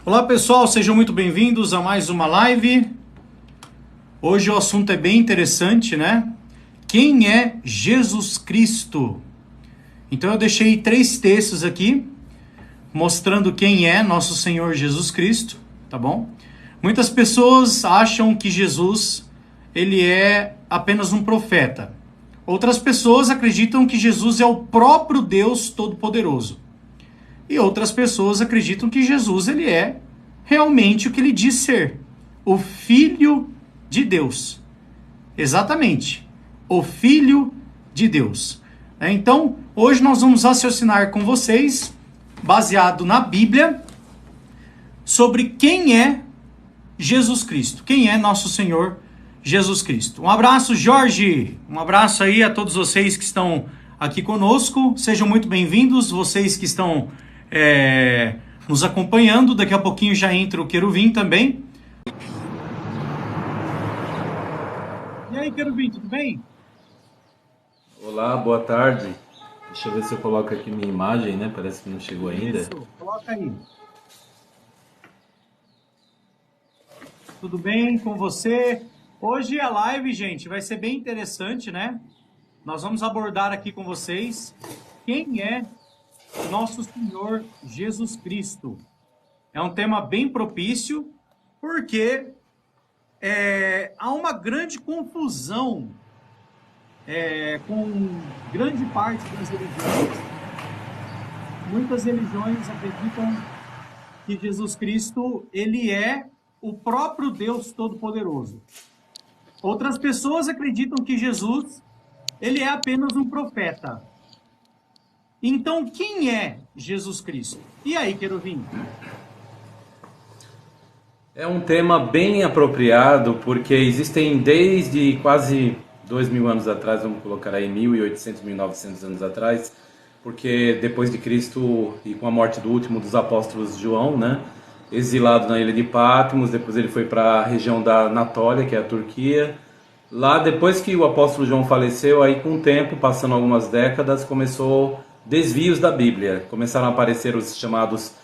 Olá pessoal, sejam muito bem-vindos a mais uma live. Hoje o assunto é bem interessante, né? Quem é Jesus Cristo? Então eu deixei 3 textos aqui mostrando quem é nosso Senhor Jesus Cristo, tá bom? Muitas pessoas acham que Jesus, ele é apenas um profeta. Outras pessoas acreditam que Jesus é o próprio Deus Todo-Poderoso. E outras pessoas acreditam que Jesus, ele é realmente o que ele diz ser, o Filho de Deus. Exatamente, o Filho de Deus. Então, hoje nós vamos raciocinar com vocês, baseado na Bíblia, sobre quem é Jesus Cristo, quem é nosso Senhor Jesus Cristo. Um abraço, Jorge, um abraço aí a todos vocês que estão aqui conosco, sejam muito bem-vindos, vocês que estão nos acompanhando, daqui a pouquinho já entra o Queruvim também. E aí, Queruvim, tudo bem? Olá, boa tarde. Deixa eu ver se eu coloco aqui minha imagem, né? Parece que não chegou ainda. Isso, coloca aí. Tudo bem com você? Hoje a live, gente, vai ser bem interessante, né? Nós vamos abordar aqui com vocês quem é nosso Senhor Jesus Cristo. É um tema bem propício, porque há uma grande confusão com grande parte das religiões. Muitas religiões acreditam que Jesus Cristo, ele é o próprio Deus Todo-Poderoso. Outras pessoas acreditam que Jesus, ele é apenas um profeta. Então, quem é Jesus Cristo? E aí, Queruvim? É um tema bem apropriado, porque existem desde quase 2.000 anos atrás, vamos colocar aí 1.800, 1.900 anos atrás, porque depois de Cristo e com a morte do último dos apóstolos João, né, exilado na ilha de Patmos, depois ele foi para a região da Anatólia, que é a Turquia. Lá, depois que o apóstolo João faleceu, aí com o tempo, passando algumas décadas, começou desvios da Bíblia. Começaram a aparecer os chamados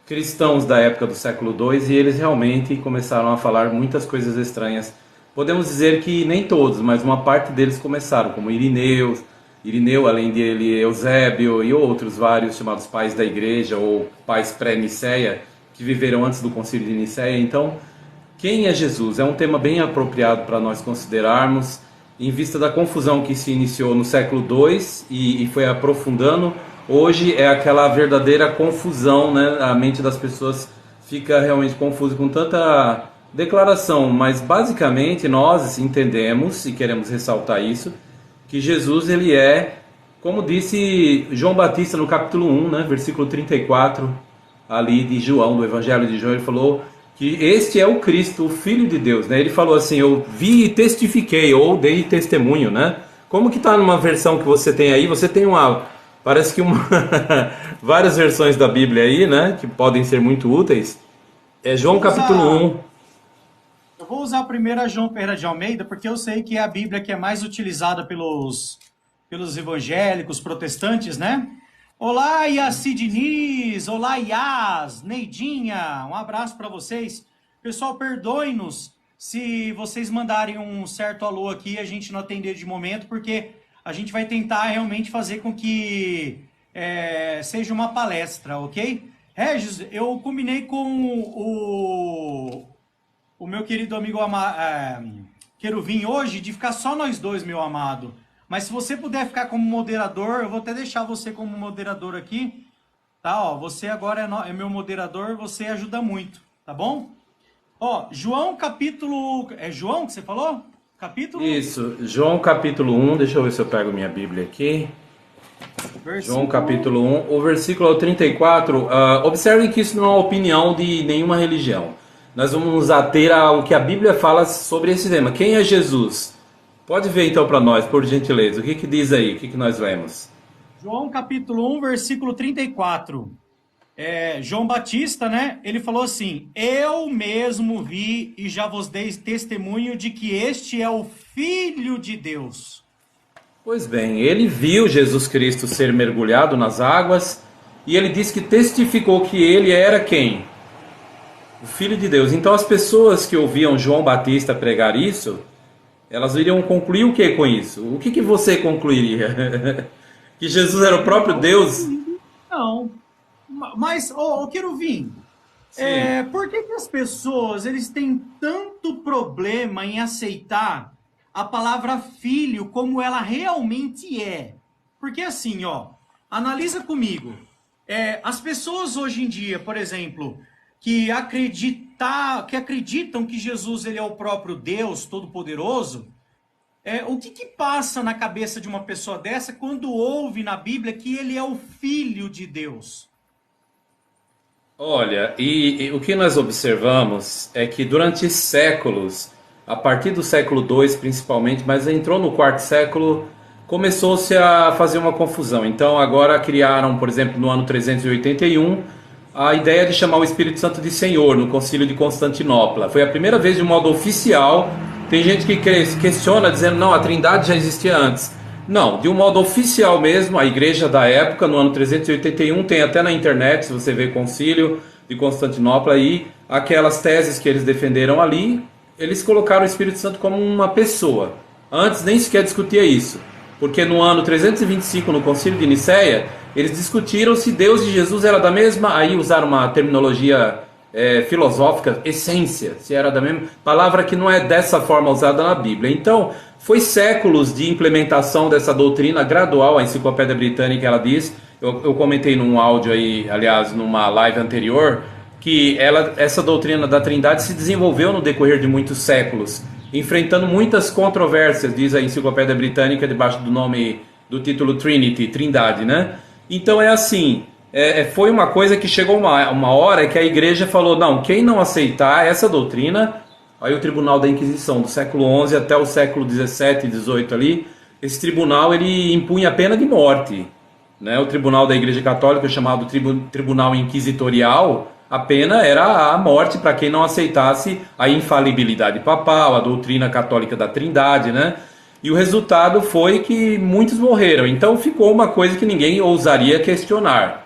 cristãos da época do século II, e eles realmente começaram a falar muitas coisas estranhas. Podemos dizer que nem todos, mas uma parte deles começaram, como Irineu, além dele, Eusébio e outros vários chamados pais da igreja ou pais pré-Niceia, que viveram antes do concílio de Niceia. Então, quem é Jesus? É um tema bem apropriado para nós considerarmos, em vista da confusão que se iniciou no século II e foi aprofundando. Hoje é aquela verdadeira confusão, né? A mente das pessoas fica realmente confusa com tanta declaração, mas basicamente nós entendemos e queremos ressaltar isso, que Jesus, ele é, como disse João Batista no capítulo 1, né, versículo 34 ali de João, do Evangelho de João, ele falou que este é o Cristo, o Filho de Deus, né? Ele falou assim, eu vi e testifiquei, ou dei testemunho, né? Como que está numa versão que você tem aí? Você tem parece que várias versões da Bíblia aí, né? Que podem ser muito úteis. É João capítulo 1. Eu vou usar a primeira João Ferreira de Almeida, porque eu sei que é a Bíblia que é mais utilizada pelos evangélicos, protestantes, né? Olá, Yaci Diniz, olá, Yas, Neidinha, um abraço para vocês. Pessoal, perdoem-nos se vocês mandarem um certo alô aqui e a gente não atender de momento, porque a gente vai tentar realmente fazer com que seja uma palestra, ok? Regis, eu combinei com o meu querido amigo Queruvim hoje de ficar só nós dois, meu amado. Mas se você puder ficar como moderador, eu vou até deixar você como moderador aqui, tá? Ó, você agora é meu moderador, você ajuda muito, tá bom? Ó, João capítulo... É João que você falou? Capítulo? Isso, João capítulo 1, deixa eu ver se eu pego minha Bíblia aqui. João capítulo 1, o versículo 34, observem que isso não é uma opinião de nenhuma religião. Nós vamos nos ater ao que a Bíblia fala sobre esse tema. Quem é Jesus? Pode ver então para nós, por gentileza. O que diz aí? O que nós lemos? João capítulo 1, versículo 34. João Batista, né? Ele falou assim, eu mesmo vi e já vos dei testemunho de que este é o Filho de Deus. Pois bem, ele viu Jesus Cristo ser mergulhado nas águas, e ele disse que testificou que ele era quem? O Filho de Deus. Então as pessoas que ouviam João Batista pregar isso, elas iriam concluir o que com isso? O que você concluiria? Que Jesus era o próprio Deus? Não. Mas, Queruvim, por que as pessoas eles têm tanto problema em aceitar a palavra filho como ela realmente é? Porque assim, analisa comigo. As pessoas hoje em dia, por exemplo, que acreditam que Jesus ele é o próprio Deus Todo-Poderoso, o que passa na cabeça de uma pessoa dessa quando ouve na Bíblia que ele é o Filho de Deus? Olha, e o que nós observamos é que durante séculos, a partir do século II principalmente, mas entrou no quarto século, começou-se a fazer uma confusão. Então agora criaram, por exemplo, no ano 381, a ideia de chamar o Espírito Santo de Senhor no Concílio de Constantinopla. Foi a primeira vez de modo oficial. Tem gente que questiona dizendo, não, a Trindade já existia antes. Não, de um modo oficial mesmo, a igreja da época, no ano 381, tem até na internet, se você ver Concílio de Constantinopla, aí, aquelas teses que eles defenderam ali, eles colocaram o Espírito Santo como uma pessoa. Antes nem sequer discutia isso, porque no ano 325, no Concílio de Nicéia, eles discutiram se Deus e Jesus era da mesma, aí usaram uma terminologia filosófica, essência, se era da mesma palavra que não é dessa forma usada na Bíblia. Então, foi séculos de implementação dessa doutrina gradual. A Enciclopédia Britânica, ela diz, eu comentei num áudio aí, aliás, numa live anterior, que essa doutrina da Trindade se desenvolveu no decorrer de muitos séculos, enfrentando muitas controvérsias, diz a Enciclopédia Britânica, debaixo do nome, do título Trinity, Trindade, né? Então é assim, foi uma coisa que chegou uma hora que a igreja falou, não, quem não aceitar essa doutrina, aí o tribunal da Inquisição, do século XI até o século XVII e XVIII ali, esse tribunal ele impunha a pena de morte, né? O tribunal da Igreja Católica, chamado Tribunal Inquisitorial, a pena era a morte para quem não aceitasse a infalibilidade papal, a doutrina católica da Trindade, né? E o resultado foi que muitos morreram. Então ficou uma coisa que ninguém ousaria questionar.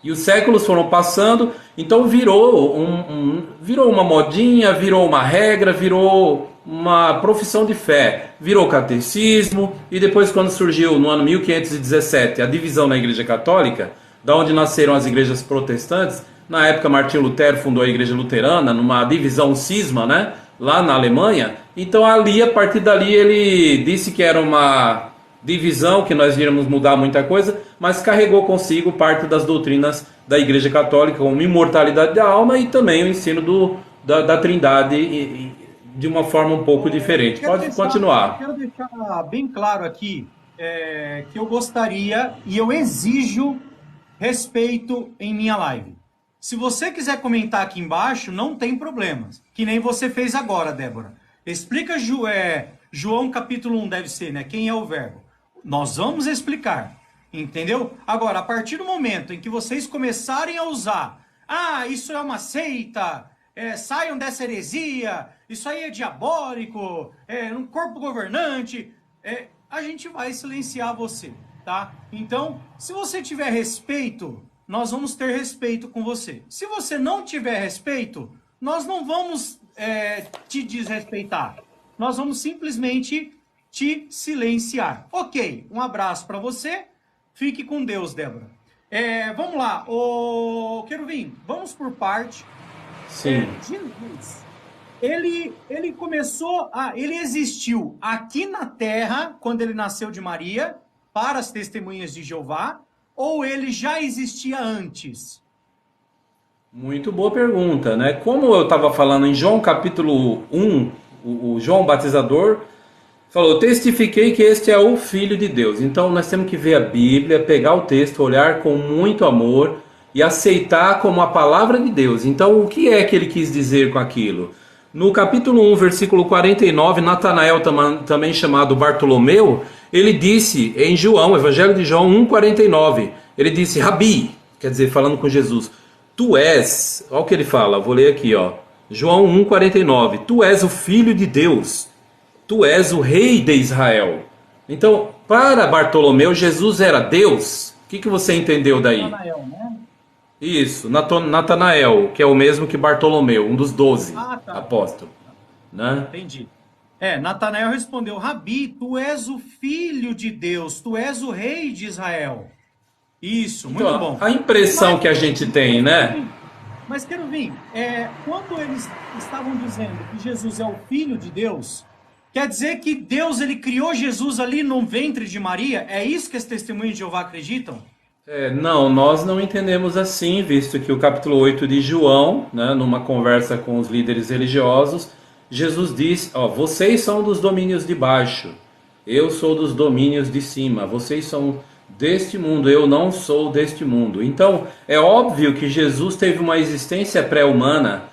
E os séculos foram passando, então virou uma modinha, virou uma regra, virou uma profissão de fé, virou catecismo. E depois, quando surgiu no ano 1517 a divisão na Igreja Católica, da onde nasceram as igrejas protestantes, na época Martinho Lutero fundou a Igreja Luterana, numa divisão cisma, né, lá na Alemanha. Então ali, a partir dali, ele disse que era uma divisão, que nós iríamos mudar muita coisa, mas carregou consigo parte das doutrinas da Igreja Católica, como imortalidade da alma e também o ensino da Trindade de uma forma um pouco diferente. Pode continuar. Eu quero deixar bem claro aqui que eu gostaria e eu exijo respeito em minha live. Se você quiser comentar aqui embaixo, não tem problemas. Que nem você fez agora, Débora. Explica João capítulo 1, deve ser, né? Quem é o verbo? Nós vamos explicar, entendeu? Agora, a partir do momento em que vocês começarem a usar, isso é uma seita, saiam dessa heresia, isso aí é diabólico, um corpo governante, a gente vai silenciar você, tá? Então, se você tiver respeito, nós vamos ter respeito com você. Se você não tiver respeito, nós não vamos te desrespeitar. Nós vamos simplesmente te silenciar. Ok, um abraço para você. Fique com Deus, Débora. Vamos lá, Queruvim, vamos por parte. Sim. Jesus, ele começou, ele existiu aqui na Terra, quando ele nasceu de Maria, para as testemunhas de Jeová, ou ele já existia antes? Muito boa pergunta, né? Como eu estava falando em João capítulo 1, o João Batizador falou, testifiquei que este é o Filho de Deus. Então nós temos que ver a Bíblia, pegar o texto, olhar com muito amor e aceitar como a palavra de Deus. Então o que é que ele quis dizer com aquilo? No capítulo 1, versículo 49, Natanael, também chamado Bartolomeu, ele disse em João, Evangelho de João 1,49, ele disse, Rabi, quer dizer, falando com Jesus, tu és, olha o que ele fala, vou ler aqui, João 1,49, tu és o Filho de Deus, tu és o Rei de Israel. Então, para Bartolomeu, Jesus era Deus, que você entendeu daí? Natanael, né? Isso, Natanael, que é o mesmo que Bartolomeu, um dos 12 Ah, tá. apóstolos, né? Entendi. Natanael respondeu: Rabi, tu és o filho de Deus, tu és o rei de Israel. Isso, muito Então, bom. a impressão Mas, que a gente tem, mas né? quero mas quero vir. Quando eles estavam dizendo que Jesus é o filho de Deus, quer dizer que Deus ele criou Jesus ali no ventre de Maria? É isso que as testemunhas de Jeová acreditam? Não, nós não entendemos assim, visto que o capítulo 8 de João, né, numa conversa com os líderes religiosos, Jesus diz, ó, vocês são dos domínios de baixo, eu sou dos domínios de cima, vocês são deste mundo, eu não sou deste mundo. Então, é óbvio que Jesus teve uma existência pré-humana,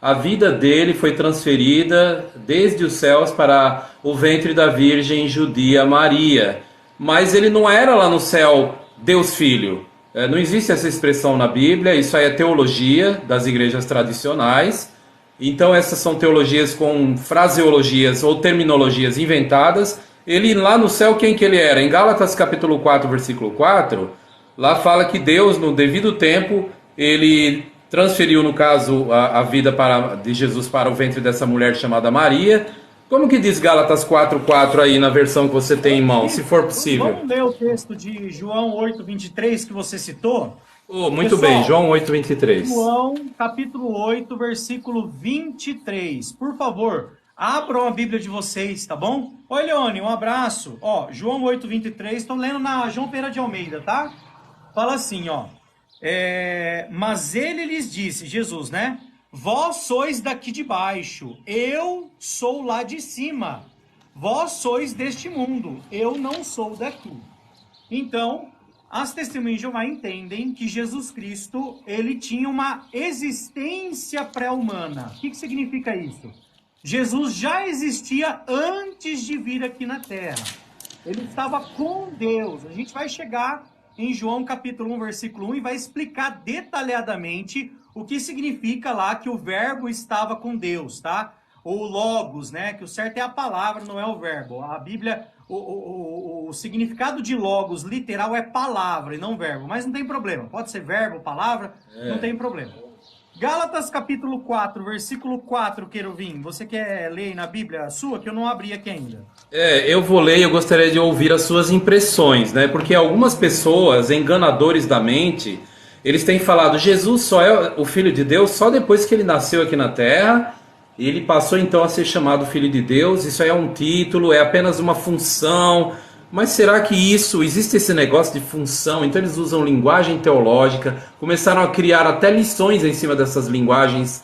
a vida dele foi transferida desde os céus para o ventre da Virgem judia Maria. Mas ele não era lá no céu Deus Filho. Não existe essa expressão na Bíblia, isso aí é teologia das igrejas tradicionais. Então essas são teologias com fraseologias ou terminologias inventadas. Ele lá no céu, quem que ele era? Em Gálatas capítulo 4, versículo 4, lá fala que Deus, no devido tempo, ele transferiu, no caso, a vida de Jesus para o ventre dessa mulher chamada Maria. Como que diz Gálatas 4:4 aí na versão que você tem em mão, se for possível? Vamos ler o texto de João 8:23 que você citou? Oh, muito bem, Pessoal, João 8:23. João capítulo 8, versículo 23. Por favor, abram a Bíblia de vocês, tá bom? Oi, Leone, um abraço. Ó, João 8:23, estou lendo na João Pereira de Almeida, tá? Fala assim, ó. Mas ele lhes disse, Jesus, né? Vós sois daqui de baixo, eu sou lá de cima. Vós sois deste mundo, eu não sou daqui. Então, as testemunhas de Jeová entendem que Jesus Cristo, ele tinha uma existência pré-humana. O que significa isso? Jesus já existia antes de vir aqui na Terra. Ele estava com Deus. A gente vai chegar em João capítulo 1, versículo 1 e vai explicar detalhadamente o que significa lá que o verbo estava com Deus, tá? Ou logos, né? Que o certo é a palavra, não é o verbo. A Bíblia, o significado de logos literal é palavra e não verbo, mas não tem problema. Pode ser verbo, palavra, não tem problema. Gálatas capítulo 4, versículo 4, Queruvim. Você quer ler aí na Bíblia sua, que eu não abri aqui ainda? Eu vou ler e eu gostaria de ouvir as suas impressões, né? Porque algumas pessoas, enganadores da mente, eles têm falado, Jesus só é o Filho de Deus só depois que ele nasceu aqui na Terra, e ele passou então a ser chamado Filho de Deus, isso aí é um título, é apenas uma função. Mas será que existe esse negócio de função? Então eles usam linguagem teológica, começaram a criar até lições em cima dessas linguagens,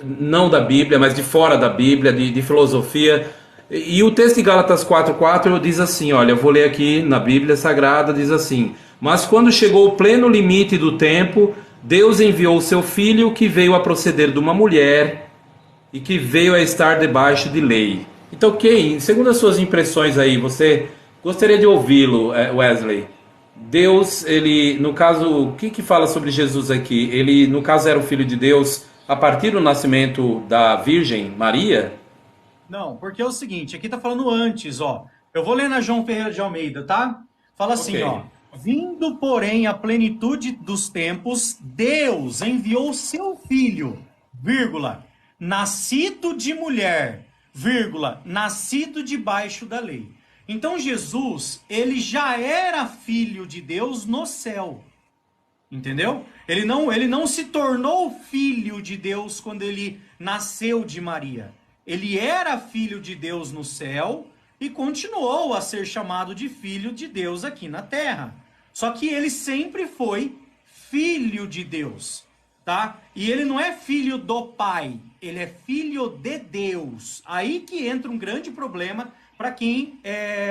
não da Bíblia, mas de fora da Bíblia, de filosofia. E o texto de Gálatas 4:4 diz assim, olha, eu vou ler aqui na Bíblia Sagrada, diz assim: mas quando chegou o pleno limite do tempo, Deus enviou o seu Filho, que veio a proceder de uma mulher e que veio a estar debaixo de lei. Então, quem, segundo as suas impressões aí, você gostaria de ouvi-lo, Wesley? Deus, ele, no caso, o que fala sobre Jesus aqui? Ele, no caso, era o Filho de Deus a partir do nascimento da Virgem Maria? Não, porque é o seguinte, aqui tá falando antes, ó. Eu vou ler na João Ferreira de Almeida, tá? Fala assim, Ok. ó. Vindo, porém, a plenitude dos tempos, Deus enviou seu filho, vírgula, nascido de mulher, vírgula, nascido debaixo da lei. Então Jesus, ele já era filho de Deus no céu. Entendeu? Ele não se tornou filho de Deus quando ele nasceu de Maria. Ele era filho de Deus no céu e continuou a ser chamado de filho de Deus aqui na terra. Só que ele sempre foi filho de Deus, tá? E ele não é filho do Pai, ele é filho de Deus. Aí que entra um grande problema para quem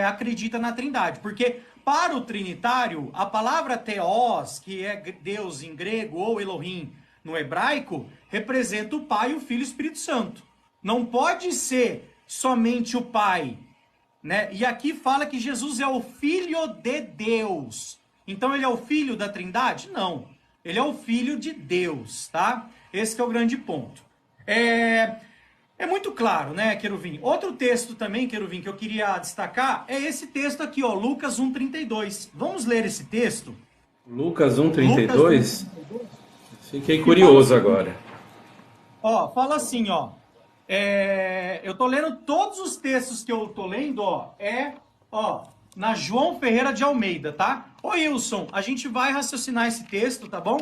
acredita na Trindade, porque para o trinitário, a palavra theos, que é Deus em grego, ou Elohim no hebraico, representa o Pai, o Filho e o Espírito Santo. Não pode ser somente o Pai, né? E aqui fala que Jesus é o Filho de Deus. Então ele é o Filho da Trindade? Não. Ele é o Filho de Deus, tá? Esse que é o grande ponto. É muito claro, né, Queruvim? Outro texto também, Queruvim, que eu queria destacar é esse texto aqui, ó, Lucas 1,32. Vamos ler esse texto? Lucas Lucas 1,32? 1,32. Fiquei Que fala curioso assim, agora. ó, fala assim, ó. Eu tô lendo todos os textos que eu tô lendo, ó, na João Ferreira de Almeida, tá? Ô, Wilson, a gente vai raciocinar esse texto, tá bom?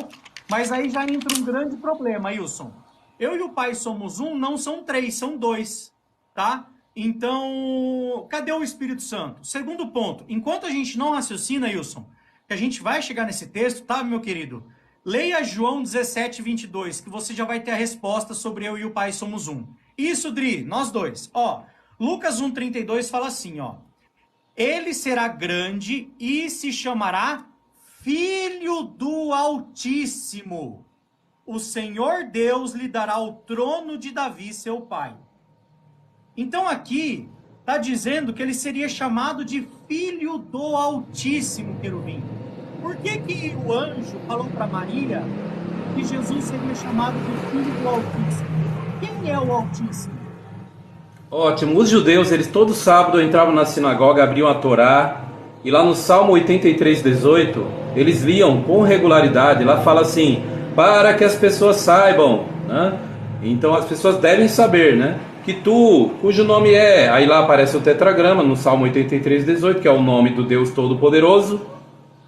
Mas aí já entra um grande problema, Wilson. Eu e o Pai somos um, não são três, são dois, tá? Então, cadê o Espírito Santo? Segundo ponto, enquanto a gente não raciocina, Wilson, que a gente vai chegar nesse texto, tá, meu querido? Leia João 17:22, que você já vai ter a resposta sobre eu e o Pai somos um. Isso, Dri, nós dois. Ó, Lucas 1,32 fala assim, ó. Ele será grande e se chamará Filho do Altíssimo. O Senhor Deus lhe dará o trono de Davi, seu pai. Então aqui está dizendo que ele seria chamado de Filho do Altíssimo, querubim. Por que o anjo falou para Maria que Jesus seria chamado de Filho do Altíssimo? Quem é o Altíssimo? Ótimo. Os judeus, eles todo sábado entravam na sinagoga, abriam a Torá, e lá no Salmo 83:18, eles liam com regularidade. Lá fala assim, para que as pessoas saibam, né? Então as pessoas devem saber, né? Que tu, cujo nome é... Aí lá aparece o tetragrama no Salmo 83:18, que é o nome do Deus Todo-Poderoso.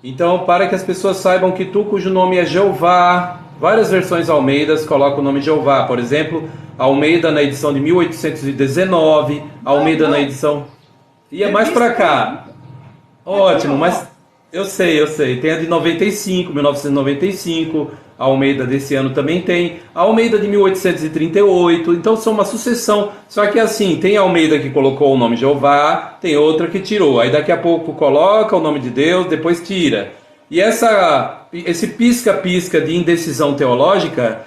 Então, para que as pessoas saibam que tu, cujo nome é Jeová... Várias versões Almeidas colocam o nome Jeová. Por exemplo, Almeida na edição de 1819, Almeida na edição... Ia mais para cá. Ótimo, mas eu sei. Tem a de 95, 1995, a Almeida desse ano também tem. A Almeida de 1838, então são uma sucessão. Só que assim, tem a Almeida que colocou o nome Jeová, tem outra que tirou. Aí daqui a pouco coloca o nome de Deus, depois tira. E esse pisca-pisca de indecisão teológica,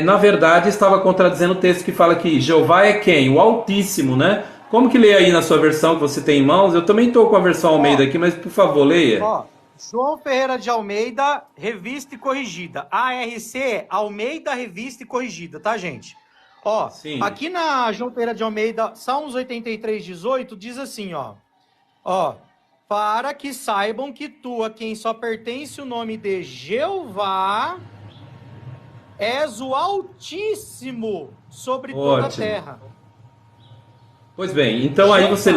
na verdade estava contradizendo o texto que fala que Jeová é quem? O Altíssimo, né? Como que lê aí na sua versão que você tem em mãos? Eu também estou com a versão Almeida aqui, mas por favor, leia. Ó, João Ferreira de Almeida, revista e corrigida. ARC, Almeida, revista e corrigida, tá, gente? Ó, sim. Aqui na João Ferreira de Almeida, Salmos 83:18, diz assim, ó, para que saibam que tu, a quem só pertence o nome de Jeová, és o Altíssimo sobre toda a terra. Pois bem, então aí você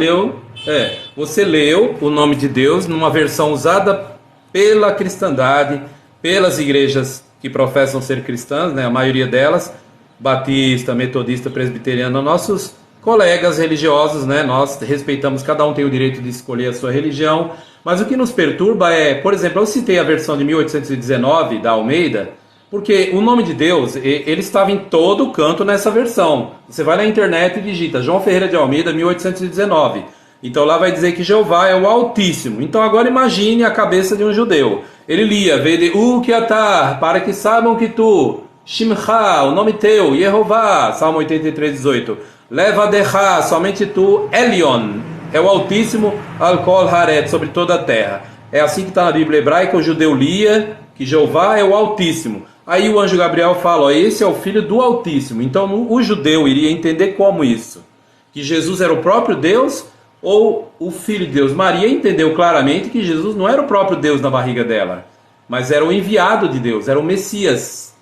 leu o nome de Deus numa versão usada pela cristandade, pelas igrejas que professam ser cristãs, né, a maioria delas, batista, metodista, presbiteriana, nossos colegas religiosos, né, nós respeitamos, cada um tem o direito de escolher a sua religião, mas o que nos perturba é, por exemplo, eu citei a versão de 1819 da Almeida, porque o nome de Deus, ele estava em todo canto nessa versão. Você vai na internet e digita João Ferreira de Almeida, 1819. Então lá vai dizer que Jeová é o Altíssimo. Então agora imagine a cabeça de um judeu. Ele lia, Vede Ukiatar, para que saibam que tu, Shimcha, o nome teu, Yehová, Salmo 83:18. Levadecha, somente tu, Elion, é o Altíssimo, Al-Kol Haret, sobre toda a terra. É assim que está na Bíblia hebraica, o judeu lia que Jeová é o Altíssimo. Aí o anjo Gabriel fala, ó, esse é o Filho do Altíssimo. Então o judeu iria entender como isso? Que Jesus era o próprio Deus ou o Filho de Deus? Maria entendeu claramente que Jesus não era o próprio Deus na barriga dela, mas era o enviado de Deus, era o Messias.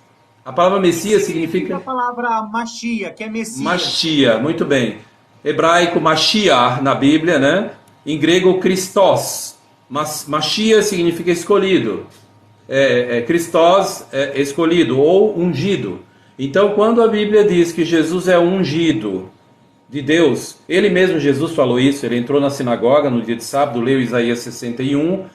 A palavra Messias significa... a palavra Machia, que é Messias. Machia, muito bem. Hebraico, Mashiach na Bíblia, né? Em grego, Christos. Machia significa escolhido. Christos é escolhido ou ungido. Então quando a Bíblia diz que Jesus é ungido de Deus, ele mesmo, Jesus, falou isso. Ele entrou na sinagoga no dia de sábado, leu Isaías 61,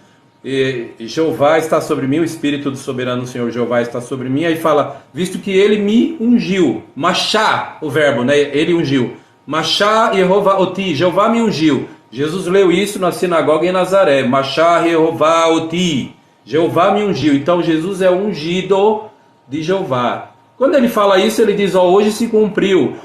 Jeová está sobre mim, o Espírito do soberano Senhor Jeová está sobre mim. Aí fala, visto que ele me ungiu, Machá, o verbo, né? Ele ungiu, Machá Yehová Oti, Jeová me ungiu. Jesus leu isso na sinagoga em Nazaré, Machá Yehová Oti, Jeová me ungiu. Então Jesus é ungido de Jeová. Quando ele fala isso, ele diz, ó, hoje se cumpriu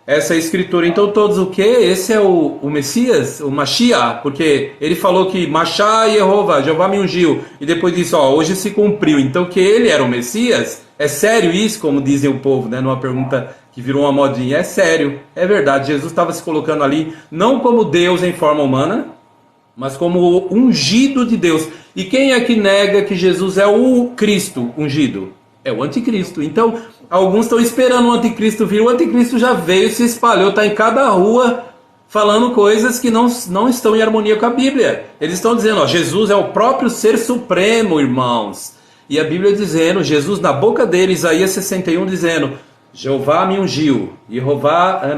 essa escritura. Então todos o que? Esse é o Messias, o Mashiach, porque ele falou que Machá Yehová, Jeová me ungiu, e depois disse, ó, hoje se cumpriu. Então que ele era o Messias? É sério isso, como dizem o povo, né? Numa pergunta que virou uma modinha. É sério, é verdade. Jesus estava se colocando ali não como Deus em forma humana, mas como o ungido de Deus. E quem é que nega que Jesus é o Cristo ungido? É o anticristo. Então, alguns estão esperando o anticristo vir. O anticristo já veio, se espalhou, está em cada rua falando coisas que não estão em harmonia com a Bíblia. Eles estão dizendo, ó, Jesus é o próprio ser supremo, irmãos. E a Bíblia dizendo, Jesus na boca dele, Isaías 61, dizendo, Jeová me ungiu,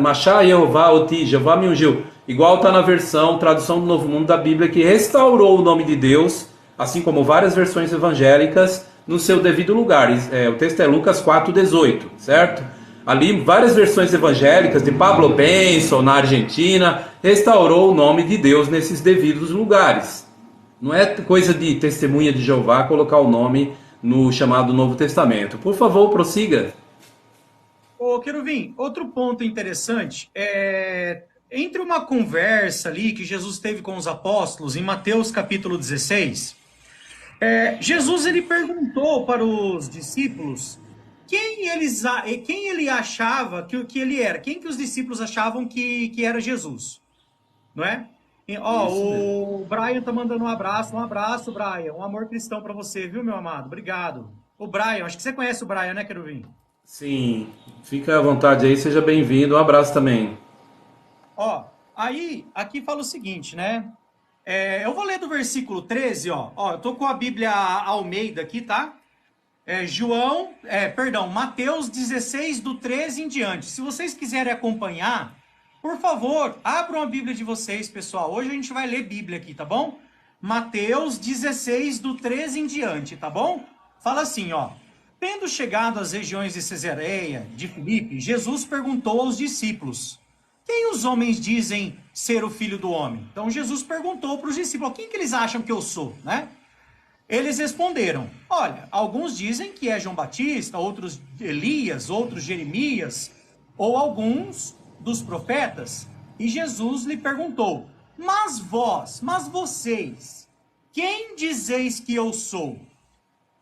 Machá Jeová Oti, Jeová me ungiu. Igual está na versão, tradução do Novo Mundo da Bíblia, que restaurou o nome de Deus, assim como várias versões evangélicas, no seu devido lugar. O texto é Lucas 4,18, certo? Ali, várias versões evangélicas de Pablo Benson, na Argentina, restaurou o nome de Deus nesses devidos lugares. Não é coisa de testemunha de Jeová colocar o nome no chamado Novo Testamento. Por favor, prossiga. Ô, Querubim, outro ponto interessante entre uma conversa ali que Jesus teve com os apóstolos, em Mateus capítulo 16, Jesus ele perguntou para os discípulos quem ele achava que ele era, quem que os discípulos achavam que era Jesus, não é? O Brian tá mandando um abraço, Brian, um amor cristão para você, viu, meu amado? Obrigado. O Brian, acho que você conhece o Brian, né, Querubim? Sim, fica à vontade aí, seja bem-vindo, um abraço também. Aí, aqui fala o seguinte, né? Eu vou ler do versículo 13, eu tô com a Bíblia Almeida aqui, tá? Mateus 16, do 13 em diante. Se vocês quiserem acompanhar, por favor, abram a Bíblia de vocês, pessoal. Hoje a gente vai ler Bíblia aqui, tá bom? Mateus 16, do 13 em diante, tá bom? Fala assim, Tendo chegado às regiões de Cesareia, de Filipe, Jesus perguntou aos discípulos, quem os homens dizem ser o Filho do Homem? Então Jesus perguntou para os discípulos, quem que eles acham que eu sou, né? Eles responderam, olha, alguns dizem que é João Batista, outros Elias, outros Jeremias, ou alguns dos profetas. E Jesus lhe perguntou, mas vocês, quem dizeis que eu sou?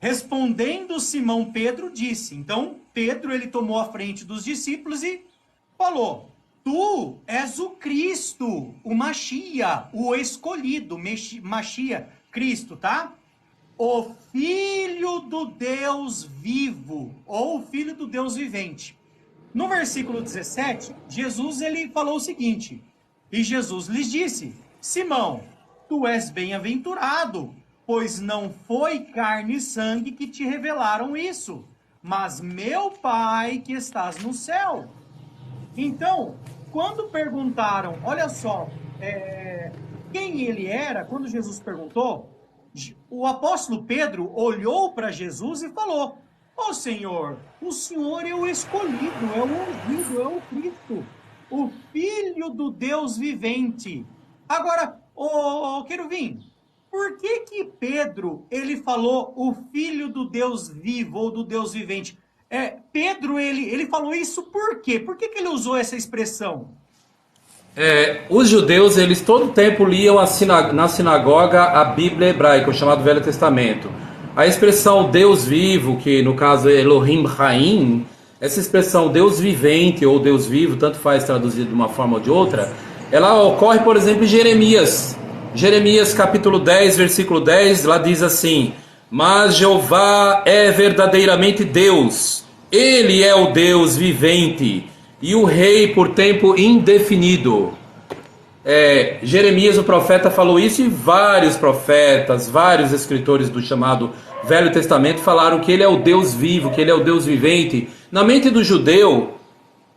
Respondendo Simão Pedro disse, então Pedro ele tomou a frente dos discípulos e falou, tu és o Cristo, o Machia, o escolhido, Machia, Cristo, tá? O Filho do Deus vivo, ou o Filho do Deus vivente. No versículo 17, Jesus ele falou o seguinte, e Jesus lhes disse, Simão, tu és bem-aventurado, pois não foi carne e sangue que te revelaram isso, mas meu Pai que estás no céu. Então, quando perguntaram, olha só, quem ele era, quando Jesus perguntou, o apóstolo Pedro olhou para Jesus e falou, Senhor, o Senhor é o escolhido, é o ungido, é o Cristo, o Filho do Deus vivente. Agora, Querubim, por que Pedro, ele falou o Filho do Deus vivo ou do Deus vivente? Pedro, ele falou isso por quê? Por que ele usou essa expressão? Os judeus, eles todo o tempo liam na sinagoga a Bíblia hebraica, o chamado Velho Testamento. A expressão Deus vivo, que no caso é Elohim Haim, essa expressão Deus vivente ou Deus vivo, tanto faz traduzir de uma forma ou de outra, ela ocorre, por exemplo, em Jeremias. Jeremias capítulo 10, versículo 10, lá diz assim, mas Jeová é verdadeiramente Deus, Ele é o Deus vivente e o Rei por tempo indefinido. Jeremias, o profeta, falou isso e vários profetas, vários escritores do chamado Velho Testamento falaram que Ele é o Deus vivo, que Ele é o Deus vivente. Na mente do judeu,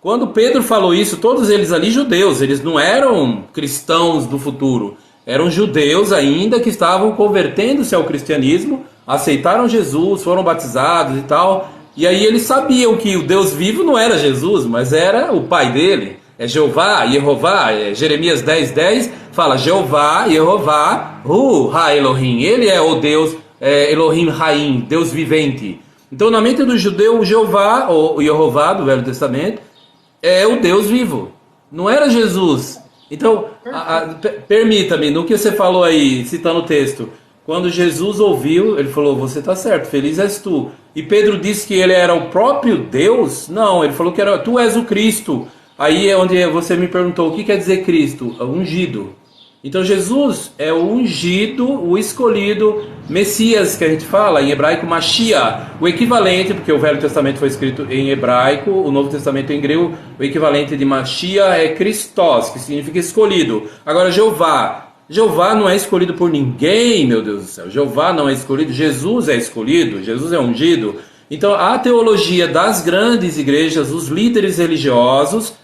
quando Pedro falou isso, todos eles ali judeus, eles não eram cristãos do futuro, eram judeus ainda que estavam convertendo-se ao cristianismo, aceitaram Jesus, foram batizados e tal, e aí eles sabiam que o Deus vivo não era Jesus, mas era o pai dele, Jeová, Yehová, Jeremias 10:10 fala Jeová, Yehová, Ha Elohim, ele é o Deus Elohim Haim, Deus vivente. Então na mente do judeu, o Jeová, ou Yehová do Velho Testamento, é o Deus vivo, não era Jesus. Então, permita-me, no que você falou aí, citando o texto, Quando Jesus ouviu, ele falou, você está certo, feliz és tu. E Pedro disse que ele era o próprio Deus? Não, ele falou que era, tu és o Cristo. Aí é onde você me perguntou, o que quer dizer Cristo? Ungido. Então Jesus é o ungido, o escolhido, Messias, que a gente fala, em hebraico Mashiach, o equivalente, porque o Velho Testamento foi escrito em hebraico, o Novo Testamento em grego, o equivalente de Mashiach é Christos, que significa escolhido. Agora Jeová não é escolhido por ninguém, meu Deus do céu. Jeová não é escolhido, Jesus é escolhido, Jesus é ungido. Então a teologia das grandes igrejas, os líderes religiosos,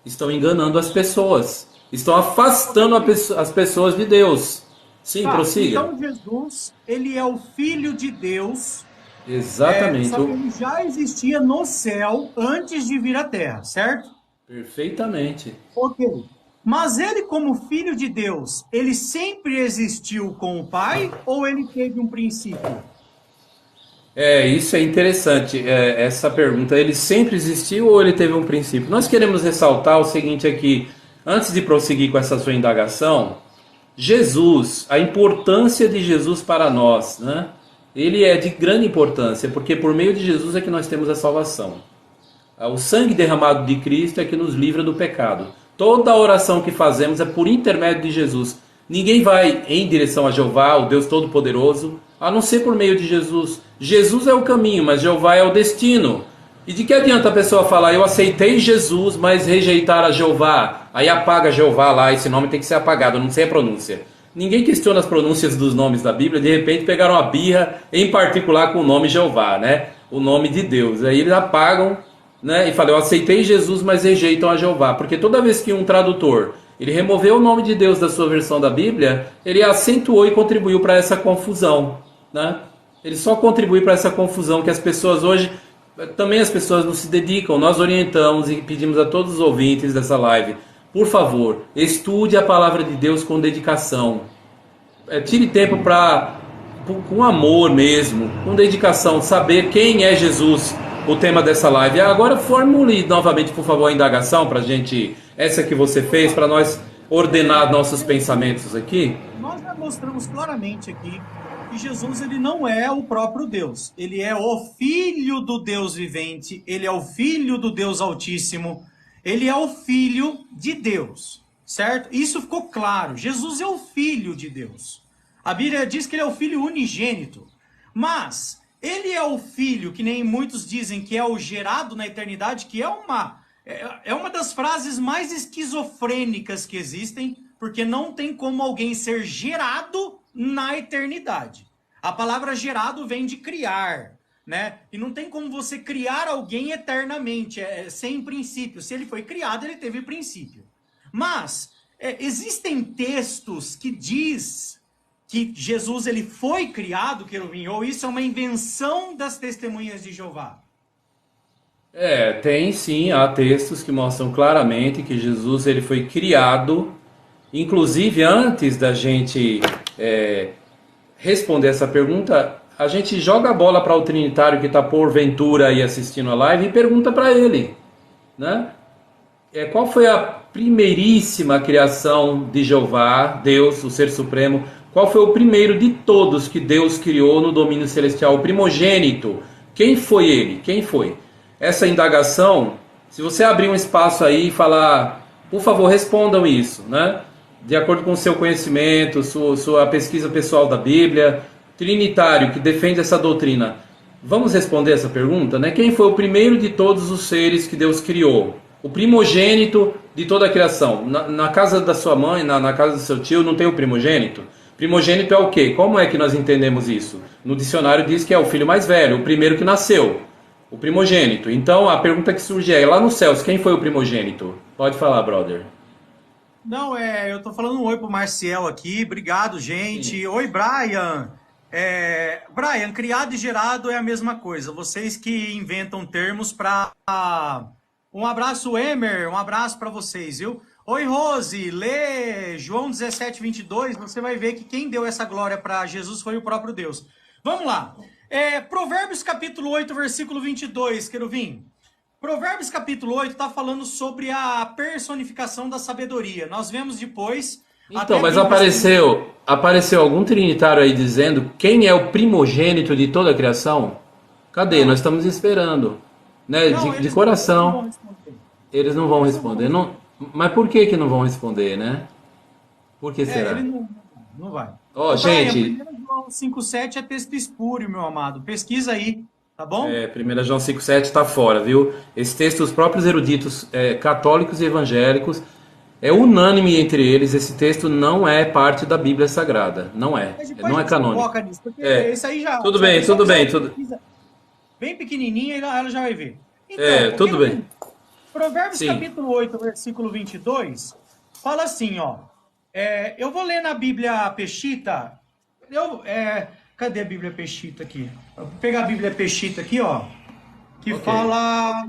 estão enganando as pessoas. Estão afastando as pessoas de Deus. Sim, prossiga. Então Jesus, ele é o Filho de Deus. Exatamente. Só que ele já existia no céu antes de vir à Terra, certo? Perfeitamente. Ok. Mas ele, como Filho de Deus, ele sempre existiu com o Pai ou ele teve um princípio? Isso é interessante, essa pergunta. Ele sempre existiu ou ele teve um princípio? Nós queremos ressaltar o seguinte aqui, antes de prosseguir com essa sua indagação, Jesus, a importância de Jesus para nós, né? Ele é de grande importância, porque por meio de Jesus é que nós temos a salvação. O sangue derramado de Cristo é que nos livra do pecado. Toda a oração que fazemos é por intermédio de Jesus. Ninguém vai em direção a Jeová, o Deus Todo-Poderoso, a não ser por meio de Jesus. Jesus é o caminho, mas Jeová é o destino. E de que adianta a pessoa falar, eu aceitei Jesus, mas rejeitar a Jeová? Aí apaga Jeová lá, esse nome tem que ser apagado, eu não sei a pronúncia. Ninguém questiona as pronúncias dos nomes da Bíblia, de repente pegaram a birra, em particular com o nome Jeová, né? O nome de Deus. Aí eles apagam, né? E falam, eu aceitei Jesus, mas rejeitam a Jeová. Porque toda vez que um tradutor ele removeu o nome de Deus da sua versão da Bíblia, ele acentuou e contribuiu para essa confusão, né? Ele só contribui para essa confusão que as pessoas hoje, também as pessoas não se dedicam. Nós orientamos e pedimos a todos os ouvintes dessa live, por favor, estude a palavra de Deus com dedicação. Tire tempo com amor mesmo, com dedicação, saber quem é Jesus, o tema dessa live. Agora formule novamente, por favor, a indagação para a gente, essa que você fez, para nós ordenar nossos pensamentos aqui. Nós já mostramos claramente aqui que Jesus ele não é o próprio Deus. Ele é o Filho do Deus vivente, ele é o Filho do Deus Altíssimo, ele é o Filho de Deus, certo? Isso ficou claro. Jesus é o Filho de Deus. A Bíblia diz que ele é o Filho unigênito, mas ele é o Filho, que nem muitos dizem que é o gerado na eternidade, que é uma das frases mais esquizofrênicas que existem, porque não tem como alguém ser gerado na eternidade. A palavra gerado vem de criar, né? E não tem como você criar alguém eternamente, sem princípio. Se ele foi criado, ele teve princípio. Mas existem textos que diz que Jesus ele foi criado, querubim, ou isso é uma invenção das testemunhas de Jeová? Tem sim, há textos que mostram claramente que Jesus ele foi criado. Inclusive, antes da gente responder essa pergunta, a gente joga a bola para o trinitário que está porventura aí assistindo a live e pergunta para ele, né? Qual foi a primeiríssima criação de Jeová, Deus, o Ser Supremo? Qual foi o primeiro de todos que Deus criou no domínio celestial? O primogênito. Quem foi ele? Quem foi? Essa indagação, se você abrir um espaço aí e falar, por favor, respondam isso, né? De acordo com o seu conhecimento, sua pesquisa pessoal da Bíblia, trinitário que defende essa doutrina. Vamos responder essa pergunta, né? Quem foi o primeiro de todos os seres que Deus criou? O primogênito de toda a criação. Na casa da sua mãe, na casa do seu tio, não tem o primogênito? Primogênito é o quê? Como é que nós entendemos isso? No dicionário diz que é o filho mais velho, o primeiro que nasceu. O primogênito. Então a pergunta que surge lá nos céus, quem foi o primogênito? Pode falar, brother. Não, eu tô falando um oi pro Marcial aqui. Obrigado, gente. Sim. Oi, Brian. Brian, criado e gerado é a mesma coisa. Vocês que inventam termos para... Um abraço, Emer. Um abraço para vocês, viu? Oi, Rose. Lê João 17:22. Você vai ver que quem deu essa glória para Jesus foi o próprio Deus. Vamos lá. Provérbios capítulo 8, versículo 22, querubim. Provérbios capítulo 8 está falando sobre a personificação da sabedoria. Nós vemos depois Então, mas apareceu algum trinitário aí dizendo quem é o primogênito de toda a criação? Cadê? Não. Nós estamos esperando, né? Não, De eles não vão coração. responder. Eles não vão Eles não vão responder. responder. Não, mas por que que não vão responder, né? Por que Ele será? não vai. Ó, Ô, Brian, gente, 1 João 5,7 é texto espúrio, meu amado. Pesquisa aí, tá bom? 1 João 5,7 está fora, viu? Esse texto, os próprios eruditos católicos e evangélicos, é unânime entre eles, esse texto não é parte da Bíblia Sagrada. Não é. Mas depois Não a é gente canônico. foca nisso, porque É. isso aí já. Tudo Se a bem, pessoa tudo fizer bem, uma tudo. pesquisa bem pequenininha, ela já vai ver. Então, o Tudo bem. Provérbios Sim. capítulo 8, versículo 22, fala assim, ó. Eu vou ler na Bíblia Peshitta. Cadê a Bíblia Peshitta aqui? Eu vou pegar a Bíblia Peshitta aqui, ó. Que Ok. fala.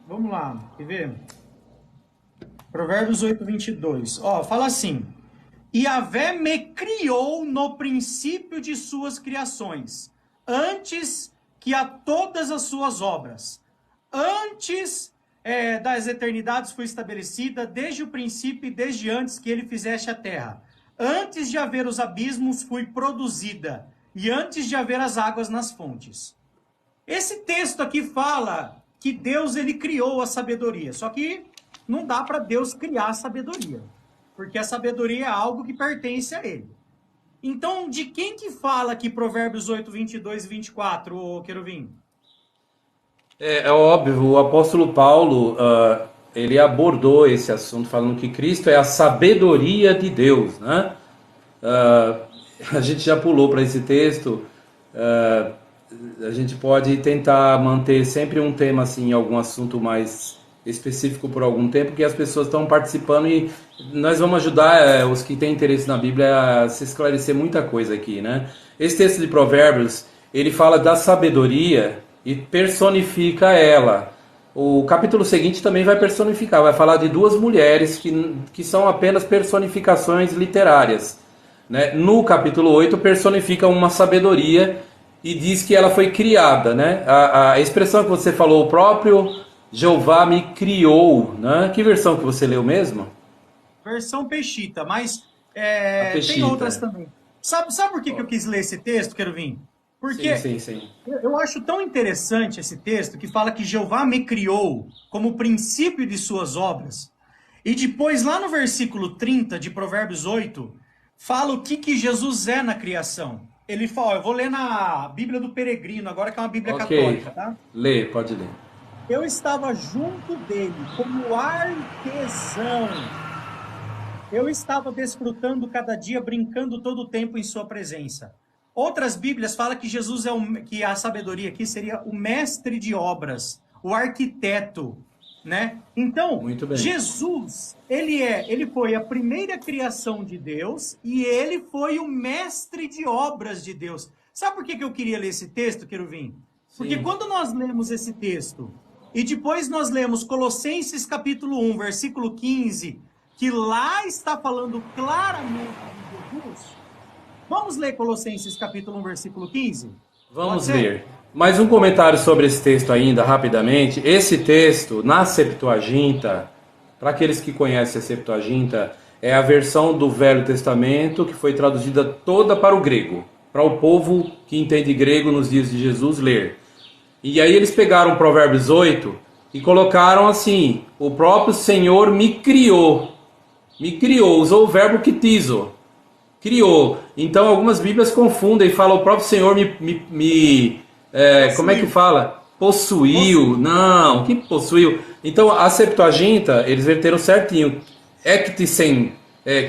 Vamos lá, quer ver? Provérbios 8, 22. Ó, fala assim: Yahvé me criou no princípio de suas criações, antes que a todas as suas obras. Antes das eternidades foi estabelecida, desde o princípio e desde antes que ele fizesse a terra. Antes de haver os abismos, fui produzida, e antes de haver as águas nas fontes. Esse texto aqui fala que Deus ele criou a sabedoria, só que não dá para Deus criar a sabedoria, porque a sabedoria é algo que pertence a ele. Então, de quem que fala aqui Provérbios 8, 22 e 24, ô Querubim? É óbvio, o apóstolo Paulo, ele abordou esse assunto falando que Cristo é a sabedoria de Deus, né? A gente já pulou para esse texto, a gente pode tentar manter sempre um tema assim, algum assunto mais específico por algum tempo, que as pessoas estão participando e nós vamos ajudar os que têm interesse na Bíblia a se esclarecer muita coisa aqui, né? Esse texto de Provérbios, ele fala da sabedoria e personifica ela. O capítulo seguinte também vai personificar, vai falar de duas mulheres que são apenas personificações literárias, né? No capítulo 8 personifica uma sabedoria e diz que ela foi criada, né? A expressão que você falou, o próprio Jeová me criou, né? Que versão que você leu mesmo? Versão Peshitta, mas A Peshitta. tem outras também. Sabe por que eu quis ler esse texto, Querubim? Porque Sim. eu acho tão interessante esse texto que fala que Jeová me criou como princípio de suas obras. E depois, lá no versículo 30 de Provérbios 8, fala o que Jesus é na criação. Ele fala, eu vou ler na Bíblia do Peregrino, agora que é uma Bíblia católica, tá? Lê, pode ler. Eu estava junto dele como artesão. Eu estava desfrutando cada dia, brincando todo o tempo em sua presença. Outras Bíblias falam que Jesus que a sabedoria aqui seria o mestre de obras, o arquiteto, né? Então, Muito bem. Jesus, ele foi a primeira criação de Deus e ele foi o mestre de obras de Deus. Sabe por que eu queria ler esse texto, Querubim? Porque quando nós lemos esse texto e depois nós lemos Colossenses capítulo 1, versículo 15, que lá está falando claramente de Jesus. Vamos ler Colossenses capítulo 1, versículo 15? Vamos ver. Mais um comentário sobre esse texto ainda, rapidamente. Esse texto, na Septuaginta, para aqueles que conhecem a Septuaginta, é a versão do Velho Testamento que foi traduzida toda para o grego, para o povo que entende grego nos dias de Jesus ler. E aí eles pegaram Provérbios 8 e colocaram assim: o próprio Senhor me criou, usou o verbo ktizo, criou. Então algumas Bíblias confundem e falam o próprio Senhor como é que fala? Possuiu. Não, que possuiu? Então a Septuaginta, eles verteram certinho. Ektisen,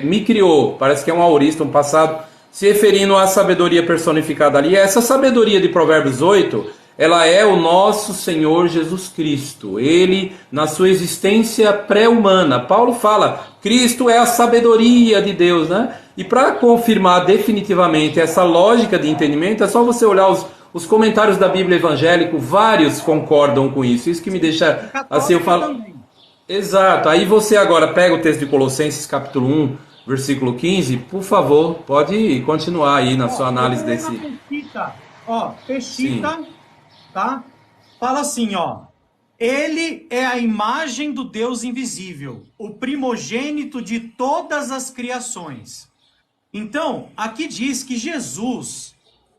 me criou, parece que é um aorista, um passado, se referindo à sabedoria personificada ali. Essa sabedoria de Provérbios 8, ela é o nosso Senhor Jesus Cristo. Ele, na sua existência pré-humana. Paulo fala, Cristo é a sabedoria de Deus, né? E para confirmar definitivamente essa lógica de entendimento, é só você olhar os comentários da Bíblia evangélica, vários concordam com isso. Isso que me deixa assim, eu falo. Exato. Aí você agora pega o texto de Colossenses, capítulo 1, versículo 15, por favor, pode continuar aí na sua análise desse. Peshitta, tá? Fala assim, ó. Ele é a imagem do Deus invisível, o primogênito de todas as criações. Então, aqui diz que Jesus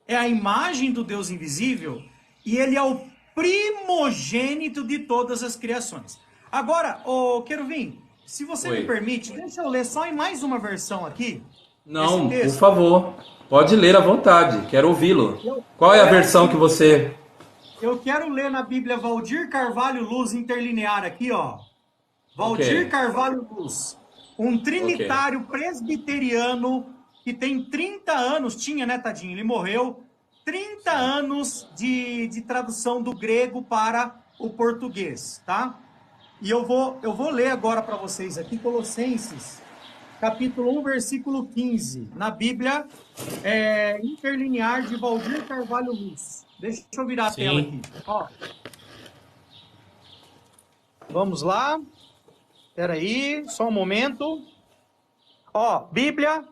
é a imagem do Deus invisível e ele é o primogênito de todas as criações. Agora, Querubim, se você me permite, deixa eu ler só em mais uma versão aqui. Não, por favor. Pode ler à vontade, quero ouvi-lo. Qual é a versão que você... Eu quero ler na Bíblia Valdir Carvalho Luz interlinear aqui, ó. Valdir Carvalho Luz, um trinitário presbiteriano que tem 30 anos, tinha, né, tadinho? Ele morreu, 30 anos de tradução do grego para o português, tá? E eu vou ler agora para vocês aqui, Colossenses, capítulo 1, versículo 15, na Bíblia interlinear de Valdir Carvalho Luz. Deixa eu virar a tela aqui. Ó. Vamos lá. Espera aí, só um momento. Ó, Bíblia,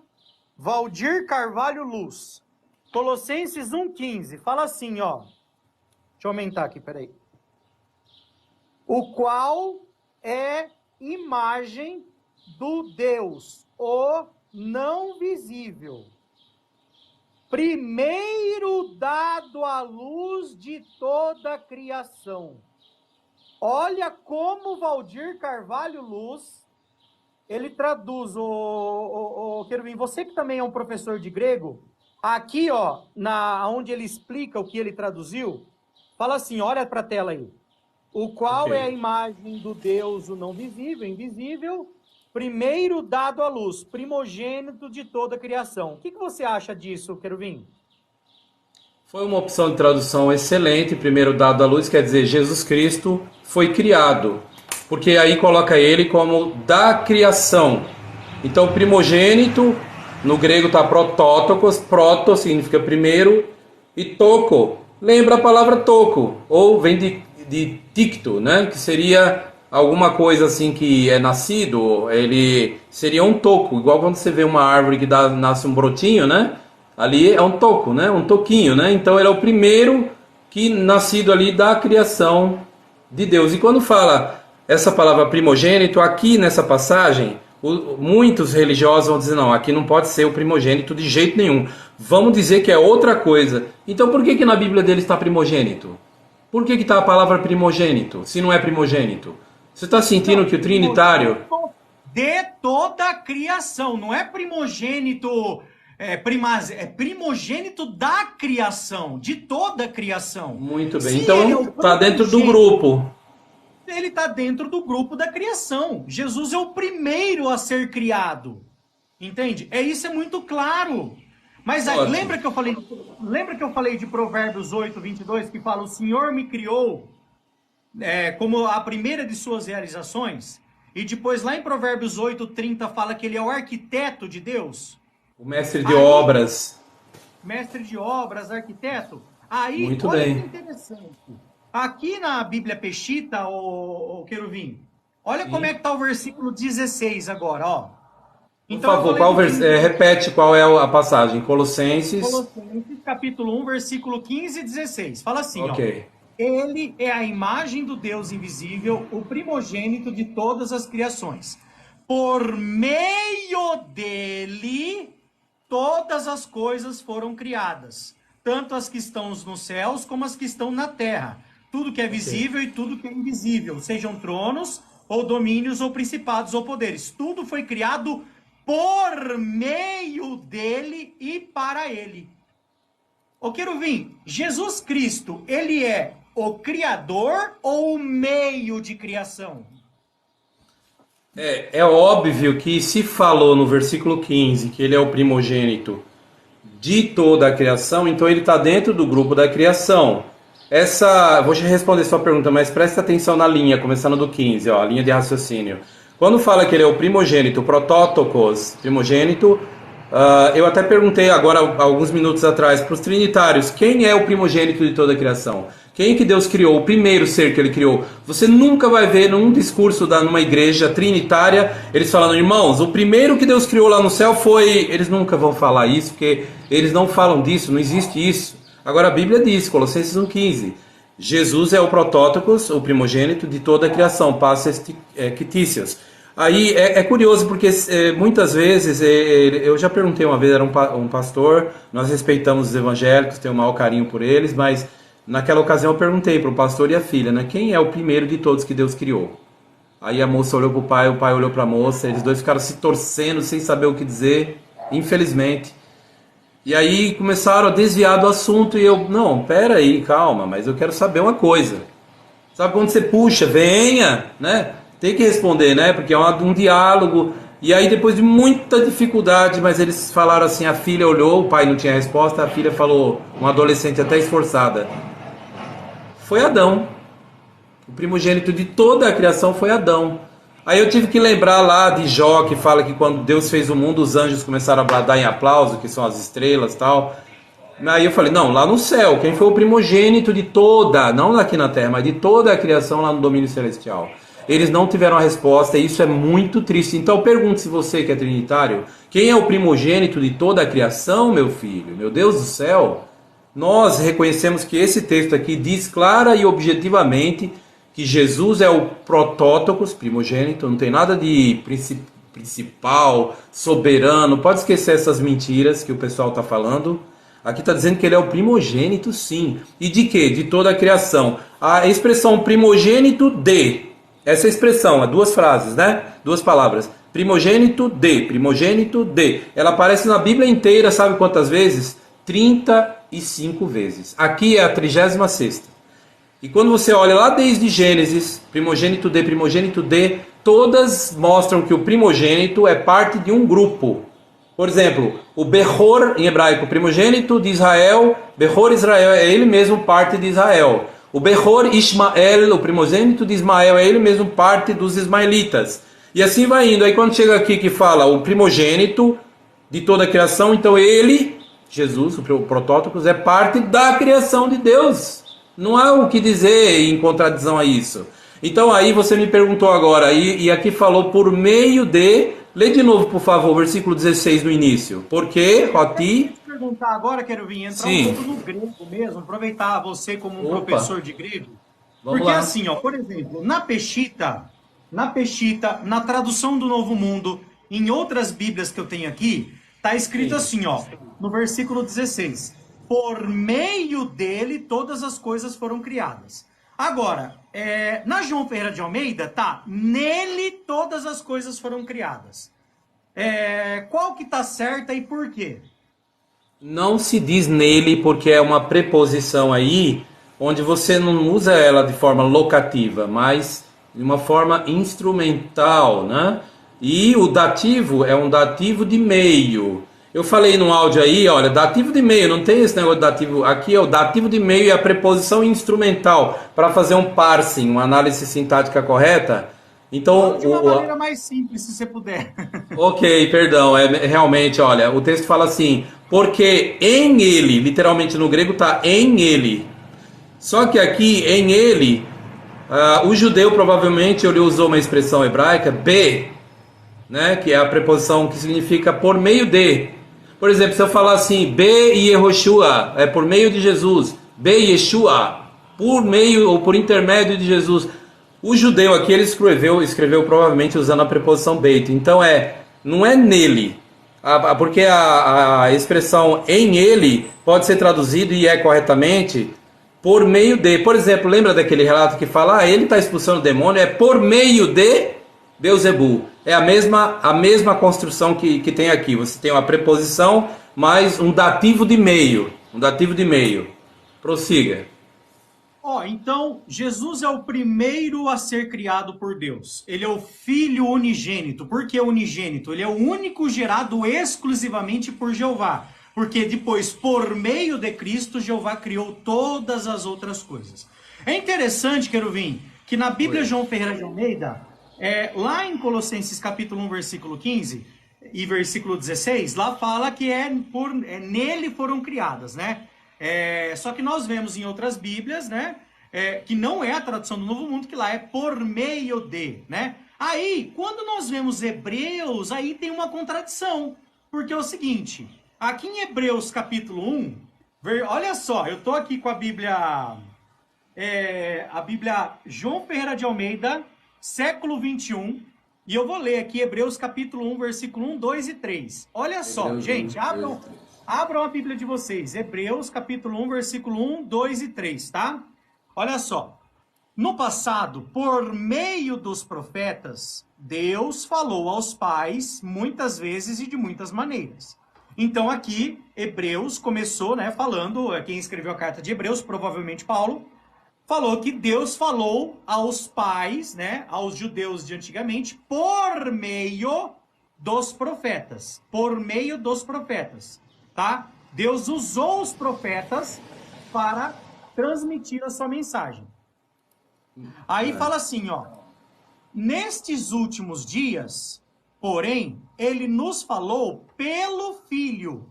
Valdir Carvalho Luz. Colossenses 1,15. Fala assim, ó. Deixa eu aumentar aqui, peraí. O qual é imagem do Deus, o não visível. Primeiro dado à luz de toda a criação. Olha como Valdir Carvalho Luz, ele traduz, Querubim, você que também é um professor de grego, aqui, ó, onde ele explica o que ele traduziu, fala assim, olha para a tela aí. O qual é a imagem do Deus, o não visível, invisível, primeiro dado à luz, primogênito de toda a criação. O que você acha disso, Querubim? Foi uma opção de tradução excelente. Primeiro dado à luz, quer dizer, Jesus Cristo foi criado. Porque aí coloca ele como da criação. Então, primogênito, no grego está protótokos, proto significa primeiro, e toco, lembra a palavra toco, ou vem de ticto, né? Que seria alguma coisa assim que é nascido, ele seria um toco, igual quando você vê uma árvore que nasce um brotinho, né? Ali é um toco, né? Um toquinho, né? Então ele é o primeiro que nascido ali da criação de Deus. E quando fala essa palavra primogênito, aqui nessa passagem, muitos religiosos vão dizer, não, aqui não pode ser o primogênito de jeito nenhum. Vamos dizer que é outra coisa. Então por que na Bíblia dele está primogênito? Por que está a palavra primogênito, se não é primogênito? Você está sentindo que o trinitário... De toda a criação, não é primogênito... É primogênito da criação, de toda a criação. Muito bem, então está dentro do grupo. Ele está dentro do grupo da criação. Jesus é o primeiro a ser criado. Entende? Isso é muito claro. Mas aí, lembra que eu falei de Provérbios 8, 22, que fala, o Senhor me criou como a primeira de suas realizações? E depois lá em Provérbios 8, 30 fala que ele é o arquiteto de Deus. O mestre de obras. Mestre de obras, arquiteto. Aí, muito olha bem. Que interessante. Aqui na Bíblia Peshita, o Querubim, olha como é que está o versículo 16 agora, ó. Então, por favor, repete qual é a passagem. Colossenses, capítulo 1, versículo 15 e 16. Fala assim, ó. Ele é a imagem do Deus invisível, o primogênito de todas as criações. Por meio dele, todas as coisas foram criadas, tanto as que estão nos céus como as que estão na terra. Tudo que é visível e tudo que é invisível, sejam tronos, ou domínios, ou principados, ou poderes. Tudo foi criado por meio dele e para ele. Ô Querubim, Jesus Cristo, ele é o Criador ou o meio de criação? É óbvio que se falou no versículo 15 que ele é o primogênito de toda a criação, então ele está dentro do grupo da criação. Vou te responder sua pergunta, mas presta atenção na linha, começando do 15, ó, a linha de raciocínio. Quando fala que ele é o primogênito, protótokos, primogênito, eu até perguntei agora, alguns minutos atrás, para os trinitários, quem é o primogênito de toda a criação? Quem que Deus criou? O primeiro ser que ele criou. Você nunca vai ver num discurso numa igreja trinitária, eles falando, irmãos, o primeiro que Deus criou lá no céu foi... Eles nunca vão falar isso, porque eles não falam disso, não existe isso. Agora a Bíblia diz, Colossenses 1,15, Jesus é o protótipos, o primogênito de toda a criação, passes quitícios. Aí é curioso porque muitas vezes, eu já perguntei uma vez, era um pastor, nós respeitamos os evangélicos, tenho o maior carinho por eles, mas naquela ocasião eu perguntei para o pastor e a filha, né, quem é o primeiro de todos que Deus criou? Aí a moça olhou para o pai olhou para a moça, eles dois ficaram se torcendo sem saber o que dizer, infelizmente. E aí começaram a desviar do assunto e eu, não, pera aí, calma, mas eu quero saber uma coisa. Sabe quando você puxa, venha, né? Tem que responder, né? Porque é um diálogo. E aí depois de muita dificuldade, mas eles falaram assim, a filha olhou, o pai não tinha resposta, a filha falou, uma adolescente até esforçada. Foi Adão. O primogênito de toda a criação foi Adão. Aí eu tive que lembrar lá de Jó, que fala que quando Deus fez o mundo, os anjos começaram a bradar em aplauso, que são as estrelas e tal. Aí eu falei, não, lá no céu, quem foi o primogênito de toda, não aqui na terra, mas de toda a criação lá no domínio celestial. Eles não tiveram a resposta e isso é muito triste. Então eu pergunto, se você que é trinitário, quem é o primogênito de toda a criação, meu filho? Meu Deus do céu! Nós reconhecemos que esse texto aqui diz clara e objetivamente que Jesus é o protótipos, primogênito, não tem nada de principal, soberano, pode esquecer essas mentiras que o pessoal está falando. Aqui está dizendo que ele é o primogênito, sim. E de quê? De toda a criação. A expressão primogênito de, essa expressão, é duas frases, né? Duas palavras. Primogênito de. Ela aparece na Bíblia inteira, sabe quantas vezes? 35 vezes. Aqui é a 36ª. E quando você olha lá desde Gênesis, primogênito de, todas mostram que o primogênito é parte de um grupo. Por exemplo, o Behor, em hebraico, primogênito de Israel, Behor Israel, é ele mesmo parte de Israel. O Behor Ismael, o primogênito de Ismael, é ele mesmo parte dos ismaelitas. E assim vai indo. Aí quando chega aqui que fala o primogênito de toda a criação, então ele, Jesus, o protótipos, é parte da criação de Deus. Não há o que dizer em contradição a isso. Então aí você me perguntou agora, e aqui falou por meio de... Lê de novo, por favor, versículo 16 no início. Porque, Roti... Perguntar agora, quero vir entrar Sim. um pouco no grego mesmo, aproveitar você como um Opa. professor de grego. Vamos Porque lá. assim, ó, por exemplo, na Peshitta, na tradução do Novo Mundo, em outras Bíblias que eu tenho aqui, tá escrito assim, ó, no versículo 16: por meio dele todas as coisas foram criadas. Agora, na João Ferreira de Almeida, tá, nele todas as coisas foram criadas. Qual que tá certa e por quê? Não se diz nele porque é uma preposição aí, onde você não usa ela de forma locativa, mas de uma forma instrumental, né? E o dativo é um dativo de meio. Eu falei no áudio aí, olha, dativo de meio, não tem esse negócio de dativo. Aqui é o dativo de meio e a preposição instrumental para fazer um parsing, uma análise sintática correta. Então, de uma maneira mais simples, se você puder. Ok, perdão, realmente, olha, o texto fala assim, porque em ele, literalmente no grego tá em ele. Só que aqui, em ele, o judeu provavelmente ele usou uma expressão hebraica, be, né, que é a preposição que significa por meio de. Por exemplo, se eu falar assim, be Yehoshua, é por meio de Jesus, be Yeshua, por meio ou por intermédio de Jesus. O judeu aqui ele escreveu provavelmente usando a preposição beit. Então não é nele, porque a expressão em ele pode ser traduzido e é corretamente por meio de. Por exemplo, lembra daquele relato que fala, ele está expulsando o demônio, é por meio de Beuzebu. É a mesma construção que tem aqui. Você tem uma preposição mais um dativo de meio. Prossiga. Então, Jesus é o primeiro a ser criado por Deus. Ele é o Filho unigênito. Por que unigênito? Ele é o único gerado exclusivamente por Jeová. Porque depois, por meio de Cristo, Jeová criou todas as outras coisas. É interessante, Queruvim, que na Bíblia João Ferreira de Almeida, lá em Colossenses capítulo 1, versículo 15 e versículo 16, lá fala que nele foram criadas, né? Só que nós vemos em outras Bíblias, né? Que não é a tradução do Novo Mundo, que lá é por meio de, né? Aí, quando nós vemos Hebreus, aí tem uma contradição. Porque é o seguinte, aqui em Hebreus capítulo 1, olha só, eu tô aqui com a Bíblia a Bíblia João Ferreira de Almeida, século 21, e eu vou ler aqui Hebreus capítulo 1, versículo 1, 2 e 3. Olha só, Hebreus gente, 1, abram a Bíblia de vocês. Hebreus capítulo 1, versículo 1, 2 e 3, tá? Olha só. No passado, por meio dos profetas, Deus falou aos pais muitas vezes e de muitas maneiras. Então aqui, Hebreus começou, né, falando, quem escreveu a carta de Hebreus, provavelmente Paulo, falou que Deus falou aos pais, né, aos judeus de antigamente, por meio dos profetas. Por meio dos profetas, tá? Deus usou os profetas para transmitir a sua mensagem. Aí fala assim, ó. Nestes últimos dias, porém, ele nos falou pelo Filho,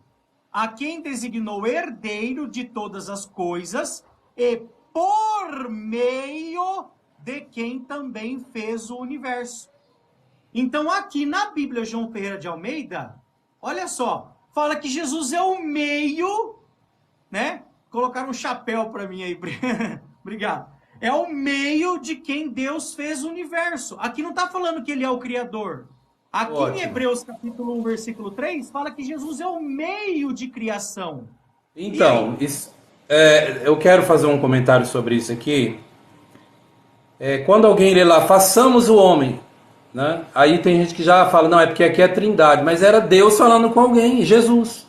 a quem designou herdeiro de todas as coisas e por meio de quem também fez o universo. Então, aqui na Bíblia João Ferreira de Almeida, olha só, fala que Jesus é o meio, né? Colocaram um chapéu para mim aí, obrigado. É o meio de quem Deus fez o universo. Aqui não está falando que ele é o Criador. Aqui em Hebreus capítulo 1, versículo 3, fala que Jesus é o meio de criação. Então, eu quero fazer um comentário sobre isso aqui. Quando alguém lê lá, façamos o homem, né? Aí tem gente que já fala, não, é porque aqui é Trindade, mas era Deus falando com alguém, Jesus.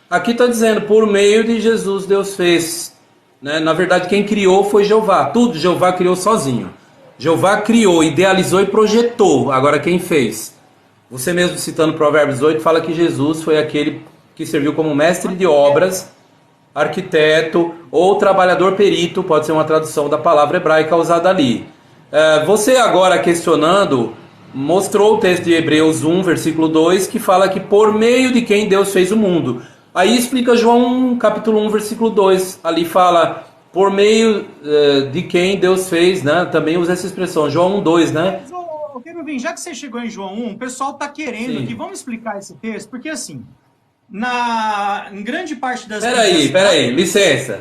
Aqui está dizendo, por meio de Jesus Deus fez. Né? Na verdade, quem criou foi Jeová. Tudo Jeová criou sozinho. Jeová criou, idealizou e projetou. Agora quem fez? Você mesmo citando Provérbios 8, fala que Jesus foi aquele que serviu como mestre de obras, arquiteto ou trabalhador perito, pode ser uma tradução da palavra hebraica usada ali. Você agora questionando, mostrou o texto de Hebreus 1, versículo 2, que fala que por meio de quem Deus fez o mundo. Aí explica João capítulo 1, versículo 2. Ali fala, por meio de quem Deus fez, né? Também usa essa expressão, João 1, 2, né? Mas, Querubim, já que você chegou em João 1, o pessoal está querendo que vamos explicar esse texto, porque assim, em grande parte das... Peraí, licença.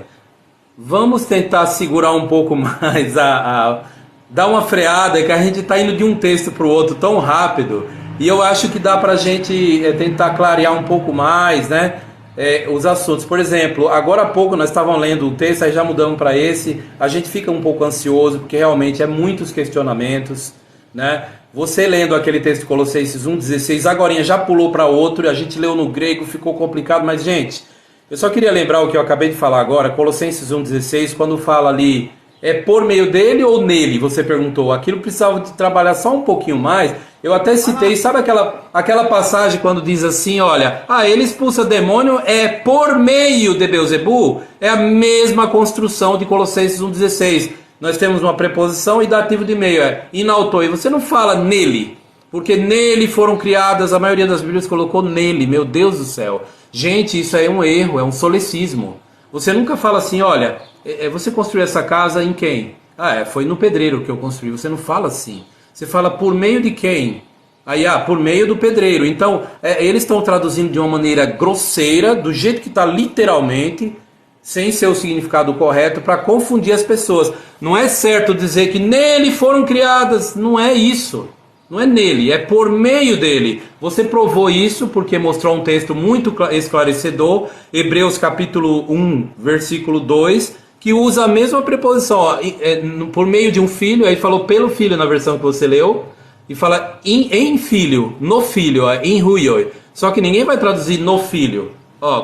Vamos tentar segurar um pouco mais, dar uma freada, que a gente está indo de um texto para o outro tão rápido, e eu acho que dá para a gente tentar clarear um pouco mais, né? Os assuntos. Por exemplo, agora há pouco nós estávamos lendo o texto, aí já mudamos para esse, a gente fica um pouco ansioso, porque realmente é muitos questionamentos, né? Você lendo aquele texto de Colossenses 1,16, agora já pulou para outro, a gente leu no grego, ficou complicado, mas gente, eu só queria lembrar o que eu acabei de falar agora, Colossenses 1,16, quando fala ali, é por meio dele ou nele, você perguntou, aquilo precisava de trabalhar só um pouquinho mais. Eu até citei, sabe aquela passagem quando diz assim, olha, ele expulsa demônio por meio de Beelzebu? É a mesma construção de Colossenses 1,16. Nós temos uma preposição e dativo de meio, inautor. E você não fala nele, porque nele foram criadas, a maioria das Bíblias colocou nele, meu Deus do céu. Gente, isso é um erro, é um solecismo. Você nunca fala assim, olha, você construiu essa casa em quem? Foi no pedreiro que eu construí. Você não fala assim. Você fala por meio de quem? Aí, por meio do pedreiro. Então, eles estão traduzindo de uma maneira grosseira, do jeito que está literalmente, sem ser o significado correto, para confundir as pessoas. Não é certo dizer que nele foram criadas. Não é isso. Não é nele, é por meio dele. Você provou isso porque mostrou um texto muito esclarecedor, Hebreus capítulo 1, versículo 2, que usa a mesma preposição, por meio de um filho, aí falou pelo filho na versão que você leu, e fala em filho, no filho, em huioi. Só que ninguém vai traduzir no filho.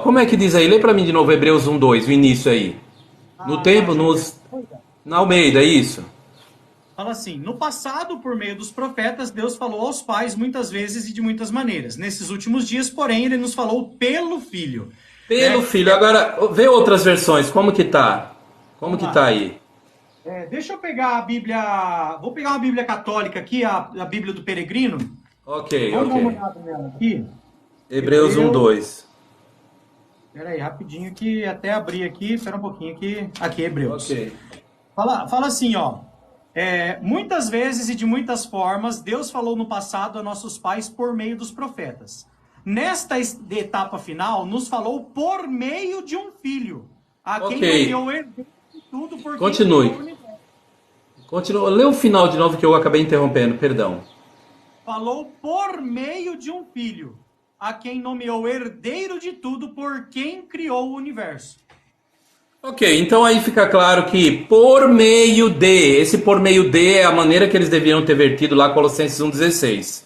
Como é que diz aí? Lê para mim de novo Hebreus 1, 2, o início aí. No tempo, na Almeida, é isso? Fala assim, no passado, por meio dos profetas, Deus falou aos pais muitas vezes e de muitas maneiras. Nesses últimos dias, porém, ele nos falou pelo Filho. Pelo Filho. Agora, vê outras versões, como que tá? Como que tá aí? Deixa eu pegar a Bíblia... Vou pegar uma Bíblia católica aqui, a Bíblia do Peregrino. Vamos dar uma olhada nela aqui. Hebreus 1, 2. Espera aí, rapidinho que até abrir aqui. Espera um pouquinho aqui. Aqui, Hebreus. Fala assim, muitas vezes e de muitas formas, Deus falou no passado a nossos pais por meio dos profetas. Nesta etapa final, nos falou por meio de um filho, a quem enviou tudo por Continue. Continua, lê o final de novo que eu acabei interrompendo, perdão. Falou por meio de um filho, a quem nomeou herdeiro de tudo, por quem criou o universo. Ok, então aí fica claro que por meio de, esse por meio de é a maneira que eles deviam ter vertido lá Colossenses 1,16.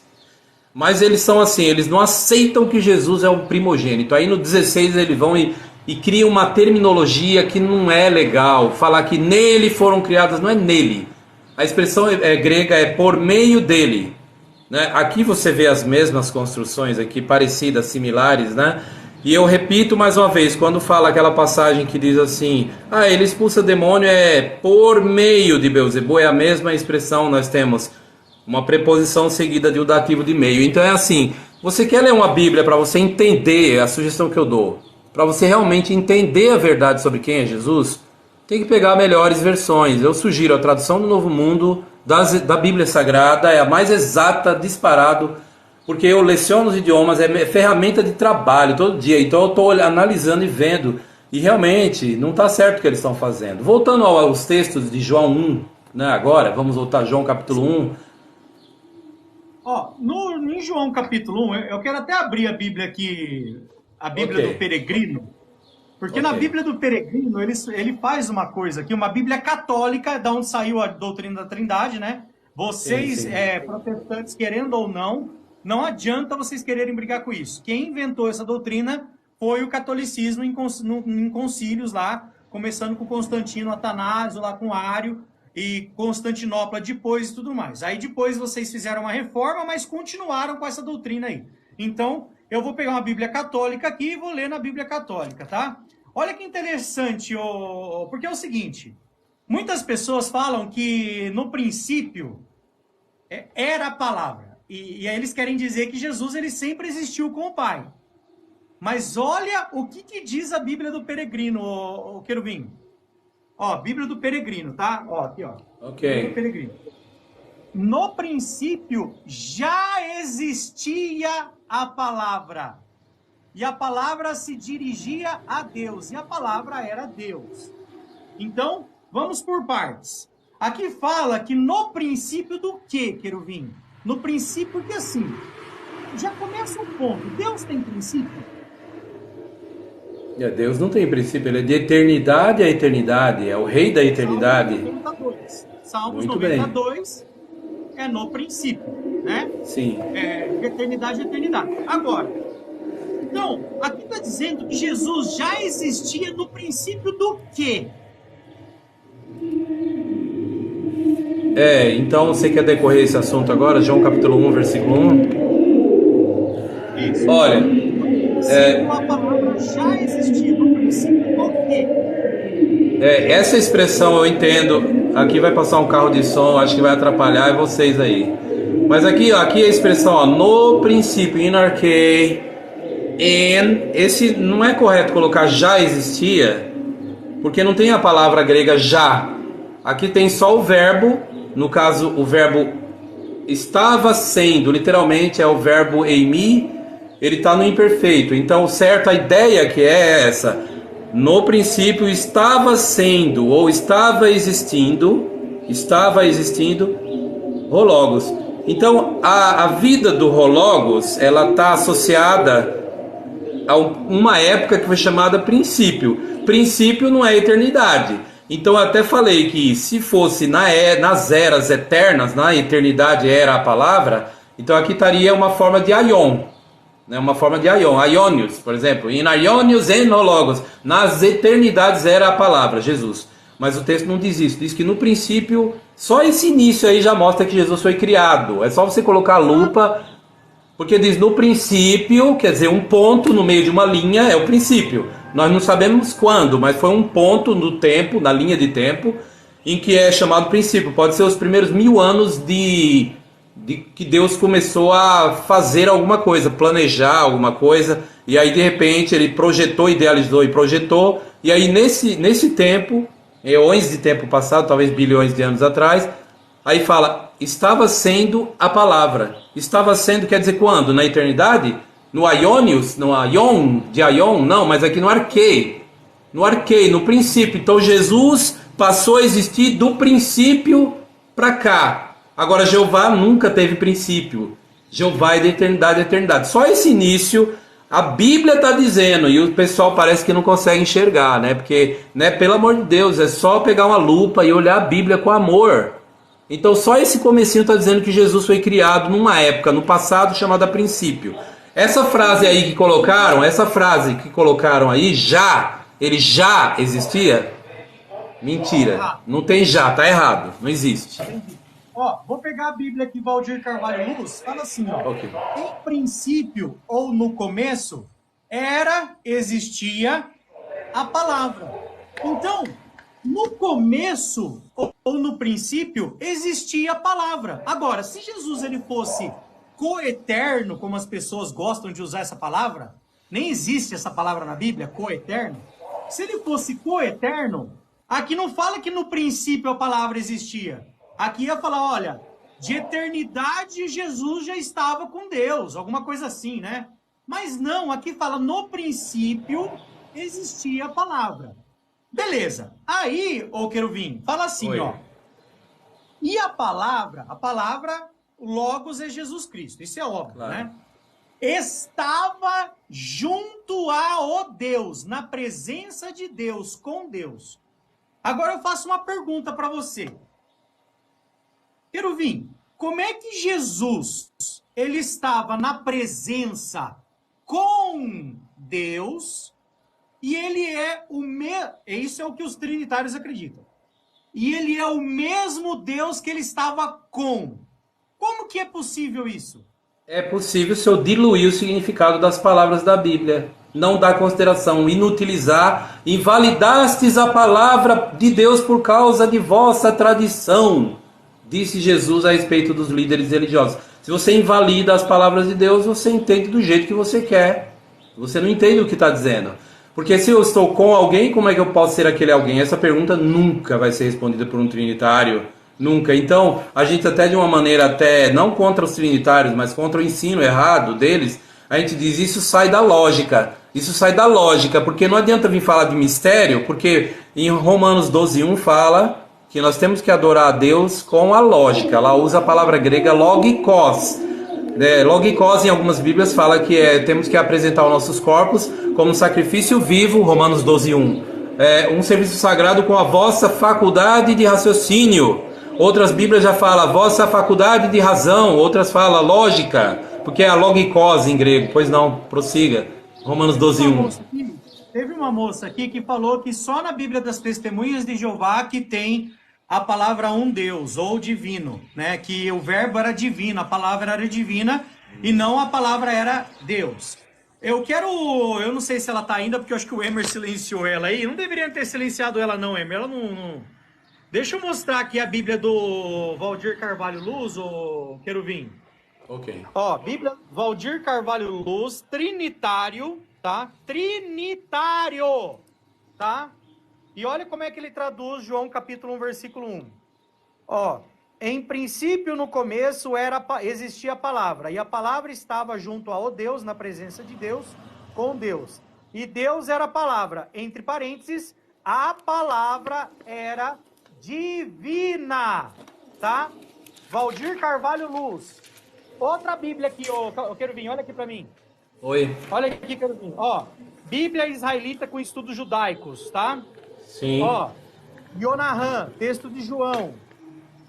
Mas eles são assim, eles não aceitam que Jesus é o primogênito. Aí no 16 eles vão e criam uma terminologia que não é legal. Falar que nele foram criadas, não é nele. A expressão grega é por meio dele. Né? Aqui você vê as mesmas construções aqui, parecidas, similares, né? E eu repito mais uma vez, quando fala aquela passagem que diz assim, ele expulsa demônio por meio de Beelzebul, é a mesma expressão, nós temos uma preposição seguida de um dativo de meio. Então é assim, você quer ler uma Bíblia para você entender, a sugestão que eu dou, para você realmente entender a verdade sobre quem é Jesus, tem que pegar melhores versões. Eu sugiro a tradução do Novo Mundo, da Bíblia Sagrada, é a mais exata, disparado, porque eu leciono os idiomas, é ferramenta de trabalho todo dia, então eu estou analisando e vendo, e realmente não está certo o que eles estão fazendo. Voltando aos textos de João 1, né, agora, vamos voltar a João capítulo 1. Em João capítulo 1, eu quero até abrir a Bíblia aqui, a Bíblia do Peregrino, porque na Bíblia do Peregrino ele faz uma coisa aqui, uma Bíblia católica, da onde saiu a doutrina da Trindade, né? Vocês, sim. Protestantes, querendo ou não adianta vocês quererem brigar com isso. Quem inventou essa doutrina foi o catolicismo em concílios lá, começando com Constantino, Atanásio, lá com Ário, e Constantinopla depois e tudo mais. Aí depois vocês fizeram uma reforma, mas continuaram com essa doutrina aí. Então, eu vou pegar uma Bíblia católica aqui e vou ler na Bíblia católica, tá? Olha que interessante, porque é o seguinte, muitas pessoas falam que no princípio era a palavra. E aí eles querem dizer que Jesus ele sempre existiu com o Pai. Mas olha o que diz a Bíblia do Peregrino, o Querubim. Bíblia do Peregrino, tá? Aqui, Ok. Bíblia do Peregrino. No princípio já existia a palavra. E a palavra se dirigia a Deus. E a palavra era Deus. Então, vamos por partes. Aqui fala que no princípio do quê, Querubim? No princípio que assim, já começa um ponto. Deus tem princípio? Deus não tem princípio, ele é de eternidade a eternidade, é o rei da eternidade. Salmos 92 é no princípio, né? Sim. De eternidade a eternidade. Agora, então, aqui está dizendo que Jesus já existia no princípio do quê? Então você quer decorrer esse assunto agora? João capítulo 1, versículo 1? Isso. Olha, a palavra já existia no princípio do quê? Essa expressão eu entendo. Aqui vai passar um carro de som, acho que vai atrapalhar vocês aí. Mas aqui a expressão, no princípio, in arche, esse não é correto colocar já existia, porque não tem a palavra grega já. Aqui tem só o verbo. No caso, o verbo estava sendo, literalmente é o verbo eimi, ele está no imperfeito. Então, certo, a ideia que é essa, no princípio estava sendo, ou estava existindo, o Logos. Então, a vida do Logos, ela está associada a uma época que foi chamada princípio. Princípio não é eternidade. Então eu até falei que se fosse nas eras eternas, na eternidade era a palavra, então aqui estaria uma forma de aion, né? Uma forma de aion, aionios, por exemplo, in aionios en logos, nas eternidades era a palavra, Jesus. Mas o texto não diz isso, diz que no princípio, só esse início aí já mostra que Jesus foi criado, é só você colocar a lupa, porque diz no princípio, quer dizer, um ponto no meio de uma linha é o princípio. Nós não sabemos quando, mas foi um ponto no tempo, na linha de tempo, em que é chamado princípio. Pode ser os primeiros 1000 anos de que Deus começou a fazer alguma coisa, planejar alguma coisa, e aí de repente ele projetou, idealizou e projetou, e aí nesse tempo, eões de tempo passado, talvez bilhões de anos atrás, aí fala, estava sendo a palavra. Estava sendo quer dizer quando? Na eternidade? No aionios, no aion, de aion, não, mas aqui no arquei, no princípio. Então Jesus passou a existir do princípio para cá. Agora, Jeová nunca teve princípio. Jeová é de eternidade a eternidade. Só esse início a Bíblia está dizendo, e o pessoal parece que não consegue enxergar, né? Porque, né, pelo amor de Deus, é só pegar uma lupa e olhar a Bíblia com amor. Então só esse comecinho está dizendo que Jesus foi criado numa época, no passado, chamada princípio. Essa frase aí que colocaram, aí, ele já existia? Mentira, não tem já, tá errado, não existe. Ó, vou pegar a Bíblia aqui, Valdir Carvalho Luz, fala assim, ó. Ok. Em princípio, ou no começo, existia a palavra. Então, no começo, ou no princípio, existia a palavra. Agora, se Jesus ele fosse coeterno, como as pessoas gostam de usar essa palavra, nem existe essa palavra na Bíblia, coeterno. Se ele fosse coeterno, aqui não fala que no princípio a palavra existia. Aqui ia falar, olha, de eternidade Jesus já estava com Deus, alguma coisa assim, né? Mas não, aqui fala, no princípio existia a palavra. Beleza. Aí, ô Querubim, fala assim, Oi. ó. E a palavra, Logos é Jesus Cristo, isso é óbvio, claro, né? Estava junto ao Deus, na presença de Deus, com Deus. Agora eu faço uma pergunta para você. Querubim, como é que Jesus, ele estava na presença com Deus e ele é o mesmo, isso é o que os trinitários acreditam. E ele é o mesmo Deus que ele estava com. Como que é possível isso? É possível se eu diluir o significado das palavras da Bíblia. Não dar consideração, inutilizar, invalidastes a palavra de Deus por causa de vossa tradição, disse Jesus a respeito dos líderes religiosos. Se você invalida as palavras de Deus, você entende do jeito que você quer. Você não entende o que está dizendo. Porque se eu estou com alguém, como é que eu posso ser aquele alguém? Essa pergunta nunca vai ser respondida por um trinitário. Nunca. Então, a gente até de uma maneira, até não contra os trinitários, mas contra o ensino errado deles, a gente diz, isso sai da lógica. Isso sai da lógica, porque não adianta vir falar de mistério, porque em Romanos 12:1 fala que nós temos que adorar a Deus com a lógica. Ela usa a palavra grega logikos. Logikos em algumas bíblias fala que temos que apresentar os nossos corpos como sacrifício vivo, Romanos 12:1. Um serviço sagrado com a vossa faculdade de raciocínio. Outras bíblias já falam vossa faculdade de razão, outras falam lógica, porque é a logikos em grego. Pois não, prossiga. Romanos 12:1. Teve uma moça aqui que falou que só na Bíblia das Testemunhas de Jeová que tem a palavra um Deus, ou divino, né? Que o verbo era divino, a palavra era divina, e não a palavra era Deus. Eu não sei se ela tá ainda, porque eu acho que o Emer silenciou ela aí. Não deveria ter silenciado ela não, Emer. Ela não... Deixa eu mostrar aqui a Bíblia do Valdir Carvalho Luz, ô Querubim. Ok. Ó, Bíblia Valdir Carvalho Luz, trinitário, tá? Trinitário, tá? E olha como é que ele traduz João capítulo 1, versículo 1. Ó, em princípio, no começo, existia a palavra, e a palavra estava junto ao Deus, na presença de Deus, com Deus. E Deus era a palavra, entre parênteses, a palavra era divina, tá? Valdir Carvalho Luz. Outra Bíblia aqui, ô Querubim, olha aqui pra mim. Oi. Olha aqui, Querubim. Ó, Bíblia israelita com estudos judaicos, tá? Sim. Ó, Yonahan, texto de João.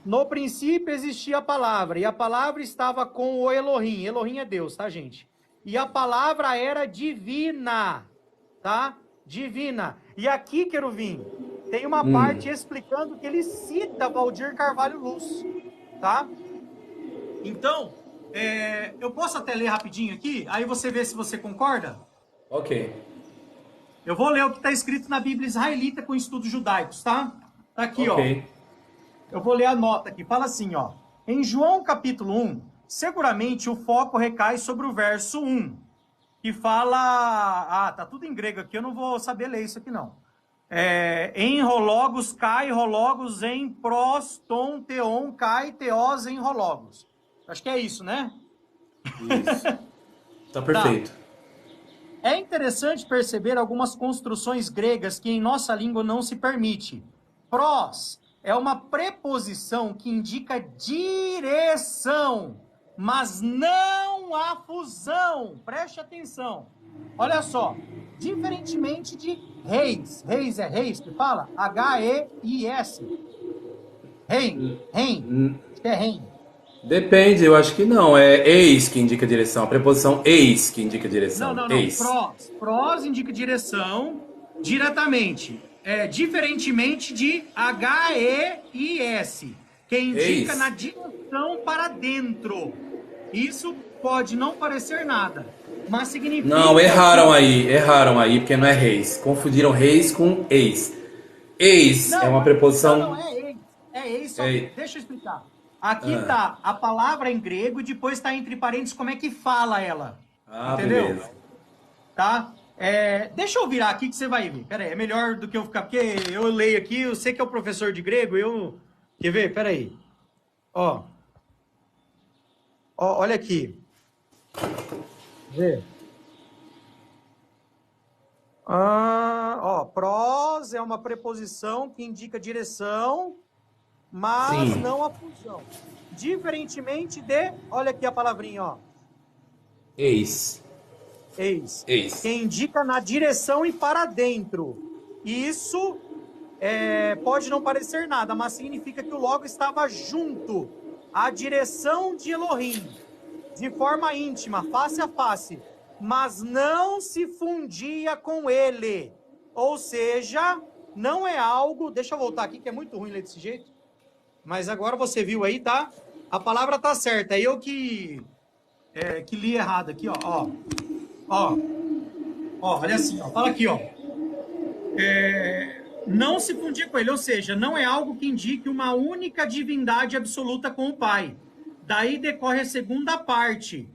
No princípio existia a palavra, e a palavra estava com o Elohim. Elohim é Deus, tá, gente? E a palavra era divina, tá? Divina. E aqui, Querubim, tem uma parte explicando que ele cita Valdir Carvalho Luz, tá? Então, eu posso até ler rapidinho aqui, aí você vê se você concorda? Ok. Eu vou ler o que está escrito na Bíblia israelita com estudos judaicos, tá? Tá aqui, okay. Ó. Eu vou ler a nota aqui. Fala assim, ó. Em João capítulo 1, seguramente o foco recai sobre o verso 1, que fala... Ah, tá tudo em grego aqui, eu não vou saber ler isso aqui, não. Em rologos cai, rologos em proston, teon, cai, teos em rologos. Acho que é isso, né? Isso. Tá perfeito. Tá. É interessante perceber algumas construções gregas que em nossa língua não se permite. Pros é uma preposição que indica direção, mas não a fusão. Preste atenção. Olha só, diferentemente de reis. Reis é reis que fala? H-E-I-S. Rein. Acho que é rein. Depende, eu acho que não. É eis que indica direção. A preposição eis que indica direção. Não. Eis. Pros indica direção diretamente. Diferentemente de H-E-I-S, que indica na direção para dentro. Isso pode não parecer nada, mas significa... Não, erraram aí, porque não é reis. Confundiram reis com eis. Eis é uma preposição... Não, é eis, só que, deixa eu explicar. Aqui tá a palavra em grego e depois tá entre parênteses como é que fala ela. Entendeu? Beleza. Tá? Deixa eu virar aqui que você vai ver. Pera aí, é melhor do que eu ficar... Porque eu leio aqui, eu sei que é o professor de grego, Quer ver? Pera aí. Ó, olha aqui. Vê. Pros é uma preposição que indica direção, mas não a fusão. Diferentemente de... Olha aqui a palavrinha, ó. Eis. Que indica na direção e para dentro. Isso pode não parecer nada, mas significa que o logo estava junto à direção de Elohim, de forma íntima, face a face, mas não se fundia com ele. Ou seja, não é algo... Deixa eu voltar aqui, que é muito ruim ler desse jeito. Mas agora você viu aí, tá? A palavra tá certa. É eu que li errado aqui, ó. Ó, olha assim, ó. Fala aqui, ó. Não se fundir com ele, ou seja, não é algo que indique uma única divindade absoluta com o Pai. Daí decorre a segunda parte.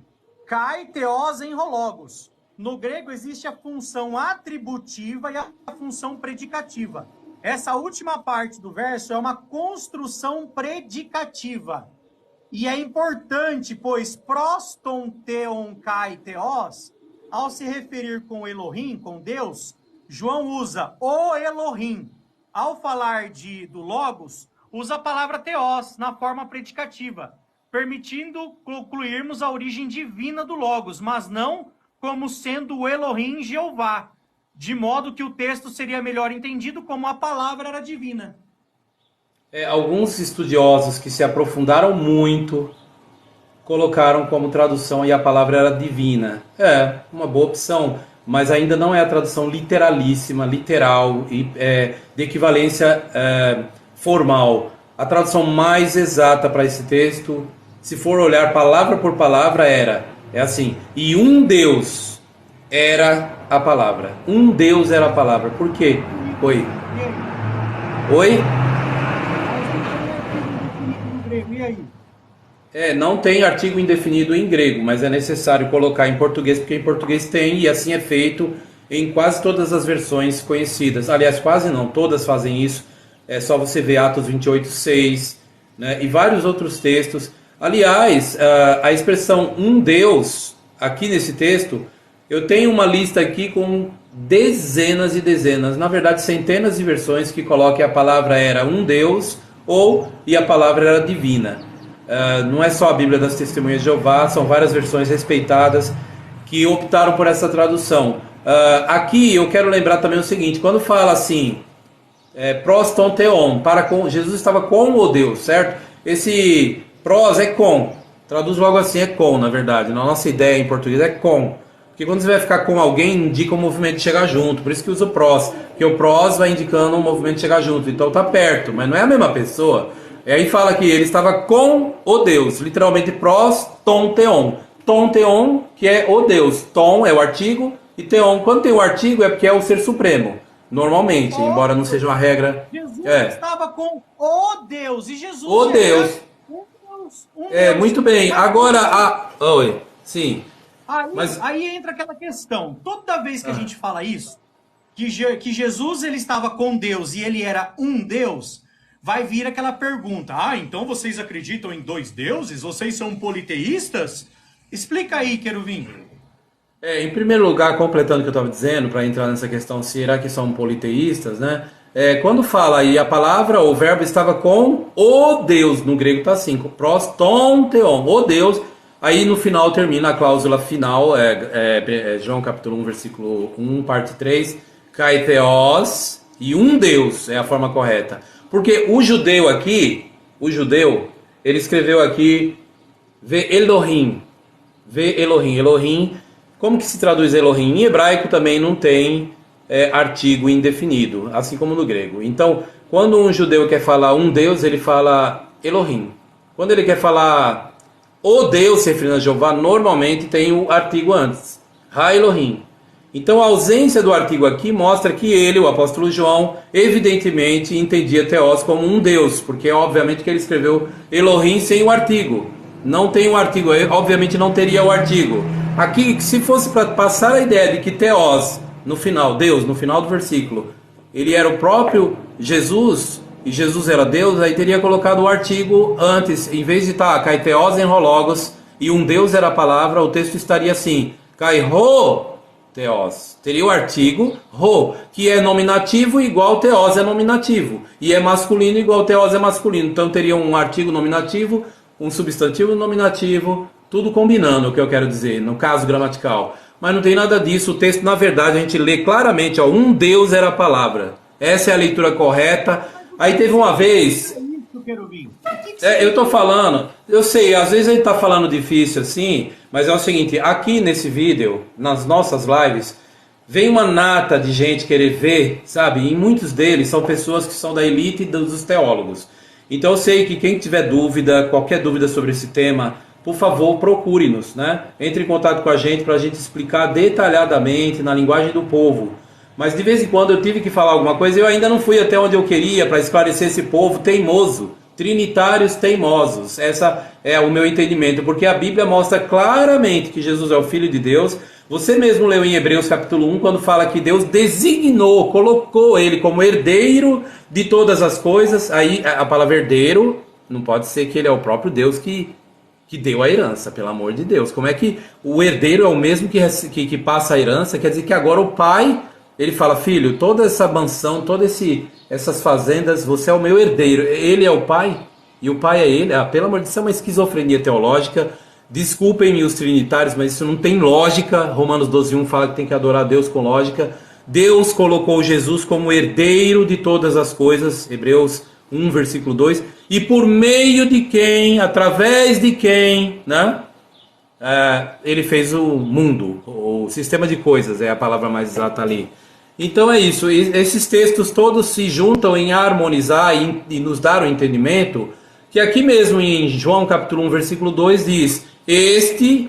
Kai, theos, enrologos. No grego existe a função atributiva e a função predicativa. Essa última parte do verso é uma construção predicativa. E é importante, pois proston, theon, kai, theos, ao se referir com Elohim, com Deus, João usa o Elohim. Ao falar do Logos, usa a palavra theos na forma predicativa, permitindo concluirmos a origem divina do Logos, mas não como sendo o Elohim Jeová, de modo que o texto seria melhor entendido como a palavra era divina. Alguns estudiosos que se aprofundaram muito colocaram como tradução e a palavra era divina. Uma boa opção, mas ainda não é a tradução literalíssima, literal e de equivalência formal. A tradução mais exata para esse texto, se for olhar palavra por palavra, é assim: e um Deus era a palavra. Um Deus era a palavra. Por quê? Oi? E aí? Não tem artigo indefinido em grego, mas é necessário colocar em português, porque em português tem, e assim é feito em quase todas as versões conhecidas. Aliás, quase não, todas fazem isso. É só você ver Atos 28:6, né, e vários outros textos. Aliás, a expressão um Deus, aqui nesse texto, eu tenho uma lista aqui com dezenas e dezenas, na verdade centenas de versões que colocam a palavra era um Deus e a palavra era divina. Não é só a Bíblia das Testemunhas de Jeová, são várias versões respeitadas que optaram por essa tradução. Aqui eu quero lembrar também o seguinte: quando fala assim, proston theon, Jesus estava com o Deus, certo? Esse pros é com, traduz logo assim, é com, na verdade, na nossa ideia em português é com, porque quando você vai ficar com alguém, indica o movimento de chegar junto, por isso que usa o pros, porque o pros vai indicando o movimento de chegar junto, então tá perto, mas não é a mesma pessoa. E aí fala que ele estava com o Deus, literalmente pros ton theon. Ton theon, que é o Deus. Ton é o artigo, e theon, quando tem o artigo, é porque é o ser supremo. Normalmente, embora não seja uma regra. Jesus estava com o Deus, e Jesus o Deus. Um Deus. Muito bem. Agora, oi, sim. Aí entra aquela questão. Toda vez que a gente fala isso, que Jesus ele estava com Deus e ele era um Deus, vai vir aquela pergunta: então vocês acreditam em dois deuses? Vocês são politeístas? Explica aí, Querubim. Em primeiro lugar, completando o que eu estava dizendo, para entrar nessa questão, será que são politeístas, né? quando fala aí a palavra, o verbo estava com o Deus, no grego está assim, pros ton theon, o Deus, aí no final termina a cláusula final, João capítulo 1, versículo 1, parte 3, kai theos, e um Deus é a forma correta. Porque o judeu, ele escreveu aqui, Ve Elohim, Elohim, como que se traduz Elohim? Em hebraico também não tem artigo indefinido, assim como no grego. Então, quando um judeu quer falar um Deus, ele fala Elohim. Quando ele quer falar o Deus, se referindo a Jeová, normalmente tem o artigo antes, Ha Elohim. Então, a ausência do artigo aqui mostra que ele, o apóstolo João, evidentemente entendia Theos como um Deus, porque obviamente que ele escreveu Elohim sem o artigo. Não tem um artigo, obviamente não teria o artigo. Aqui, se fosse para passar a ideia de que Theos, no final, Deus, no final do versículo, ele era o próprio Jesus, e Jesus era Deus, aí teria colocado o artigo antes, em vez de estar Kai Theos en Logos, e um Deus era a palavra, o texto estaria assim, Kai Ho Theos. Teria o artigo Ho, que é nominativo igual Theos é nominativo, e é masculino igual Theos é masculino. Então teria um artigo nominativo, um substantivo nominativo, tudo combinando, o que eu quero dizer, no caso gramatical. Mas não tem nada disso, o texto, na verdade, a gente lê claramente, um Deus era a palavra. Essa é a leitura correta. Aí teve uma vez... eu estou falando, eu sei, às vezes a gente está falando difícil assim, mas é o seguinte, aqui nesse vídeo, nas nossas lives, vem uma nata de gente querer ver, sabe? E muitos deles são pessoas que são da elite dos teólogos. Então eu sei que quem tiver dúvida, qualquer dúvida sobre esse tema, por favor, procure-nos, né? Entre em contato com a gente para a gente explicar detalhadamente na linguagem do povo. Mas de vez em quando eu tive que falar alguma coisa e eu ainda não fui até onde eu queria para esclarecer esse povo teimoso, trinitários teimosos. Essa é o meu entendimento, porque a Bíblia mostra claramente que Jesus é o Filho de Deus. Você mesmo leu em Hebreus capítulo 1, quando fala que Deus designou, colocou ele como herdeiro de todas as coisas. Aí a palavra herdeiro não pode ser que ele é o próprio Deus que deu a herança, pelo amor de Deus. Como é que o herdeiro é o mesmo que passa a herança? Quer dizer que agora o pai, ele fala, filho, toda essa mansão, todas essas fazendas, você é o meu herdeiro. Ele é o pai e o pai é ele. Pelo amor de Deus, isso é uma esquizofrenia teológica. Desculpem-me os trinitários, mas isso não tem lógica. Romanos 12:1 fala que tem que adorar a Deus com lógica. Deus colocou Jesus como herdeiro de todas as coisas. Hebreus 1, versículo 2. E por meio de quem, através de quem, né? Ele fez o mundo, o sistema de coisas, é a palavra mais exata ali. Então é isso, esses textos todos se juntam em harmonizar e nos dar o entendimento, que aqui mesmo em João capítulo 1, versículo 2 diz, este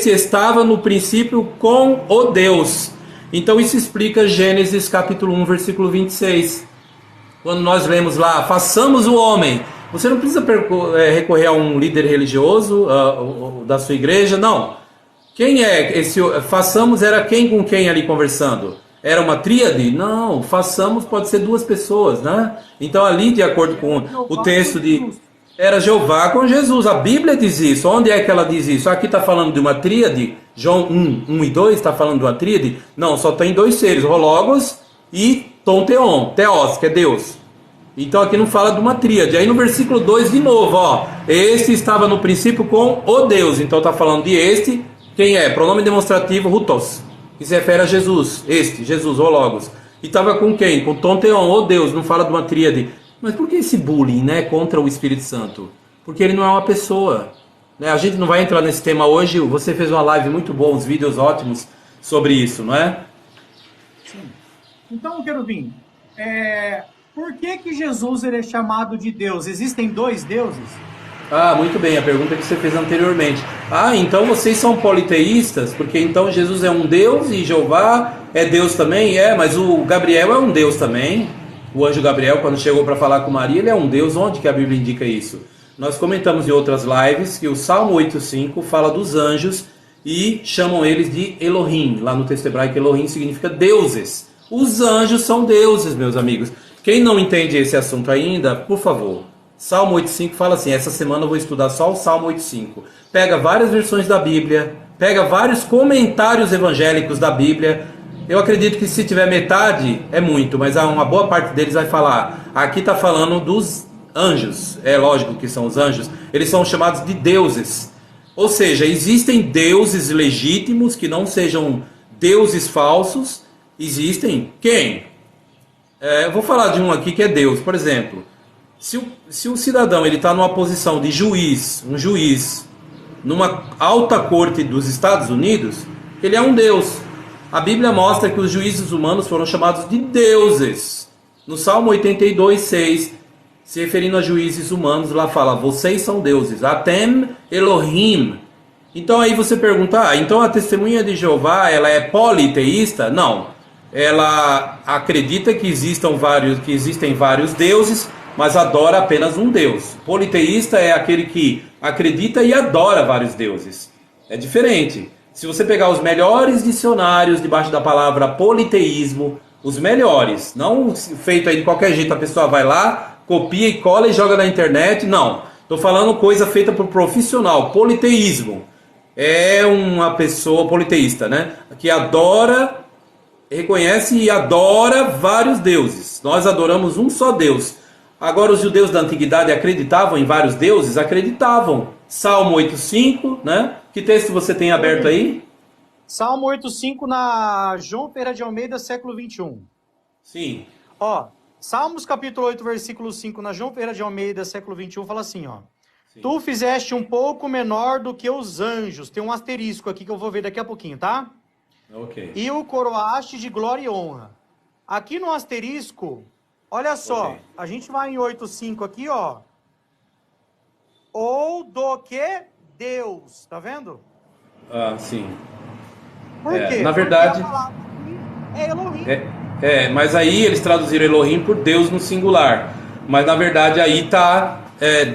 estava no princípio com o Deus. Então isso explica Gênesis capítulo 1, versículo 26. Quando nós lemos lá, façamos o homem. Você não precisa recorrer a um líder religioso da sua igreja, não. Quem é esse? Façamos era quem com quem ali conversando? Era uma tríade? Não, façamos pode ser duas pessoas, né? Então ali, de acordo com o texto era Jeová com Jesus. A Bíblia diz isso. Onde é que ela diz isso? Aqui está falando de uma tríade. João 1 e 2 está falando de uma tríade? Não, só tem dois seres, o Logos e Ton Theon, Theos, que é Deus. Então aqui não fala de uma tríade. Aí no versículo 2 de novo, este estava no princípio com o Deus. Então está falando de este, quem é? Pronome demonstrativo, hutos, que se refere a Jesus, Jesus, o Logos. E estava com quem? Com Ton Theon, o Deus, não fala de uma tríade. Mas por que esse bullying, né, contra o Espírito Santo? Porque ele não é uma pessoa. Né? A gente não vai entrar nesse tema hoje, você fez uma live muito boa, uns vídeos ótimos sobre isso, não é? Sim. Então, querubim, por que Jesus ele é chamado de Deus? Existem dois deuses? Muito bem, a pergunta que você fez anteriormente. Então vocês são politeístas, porque então Jesus é um Deus e Jeová é Deus também? Mas o Gabriel é um Deus também. O anjo Gabriel, quando chegou para falar com Maria, ele é um Deus. Onde que a Bíblia indica isso? Nós comentamos em outras lives que o Salmo 8,5 fala dos anjos e chamam eles de Elohim. Lá no texto hebraico, Elohim significa deuses. Os anjos são deuses, meus amigos. Quem não entende esse assunto ainda, por favor, Salmo 8,5 fala assim, essa semana eu vou estudar só o Salmo 8,5. Pega várias versões da Bíblia, pega vários comentários evangélicos da Bíblia, Eu acredito que se tiver metade é muito, mas uma boa parte deles vai falar. Aqui está falando dos anjos. É lógico que são os anjos. Eles são chamados de deuses. Ou seja, existem deuses legítimos que não sejam deuses falsos. Existem quem? Eu vou falar de um aqui que é Deus. Por exemplo, se o cidadão ele está numa posição de juiz, um juiz, numa alta corte dos Estados Unidos, ele é um deus. A Bíblia mostra que os juízes humanos foram chamados de deuses. No Salmo 82:6, se referindo a juízes humanos, lá fala: vocês são deuses. Atem Elohim. Então aí você pergunta, então a testemunha de Jeová, ela é politeísta? Não. Ela acredita que existem vários deuses, mas adora apenas um Deus. Politeísta é aquele que acredita e adora vários deuses. É diferente. Se você pegar os melhores dicionários debaixo da palavra politeísmo, os melhores, não feito aí de qualquer jeito, a pessoa vai lá, copia e cola e joga na internet, não. Estou falando coisa feita por profissional. Politeísmo é uma pessoa politeísta, né? Que adora, reconhece e adora vários deuses. Nós adoramos um só Deus. Agora os judeus da antiguidade acreditavam em vários deuses? Acreditavam. Salmo 8:5, né? Que texto você tem aberto aí? Salmo 8:5 na João Ferreira de Almeida, século 21. Sim. Ó, Salmos capítulo 8, versículo 5 na João Ferreira de Almeida, século 21, fala assim, ó. Sim. Tu fizeste um pouco menor do que os anjos. Tem um asterisco aqui que eu vou ver daqui a pouquinho, tá? Ok. E o coroaste de glória e honra. Aqui no asterisco, olha só, okay. A gente vai em 8:5 aqui, ó. Ou do que Deus, tá vendo? Ah, sim. Por quê? Na verdade, porque a palavra é Elohim. Mas aí eles traduziram Elohim por Deus no singular. Mas na verdade aí tá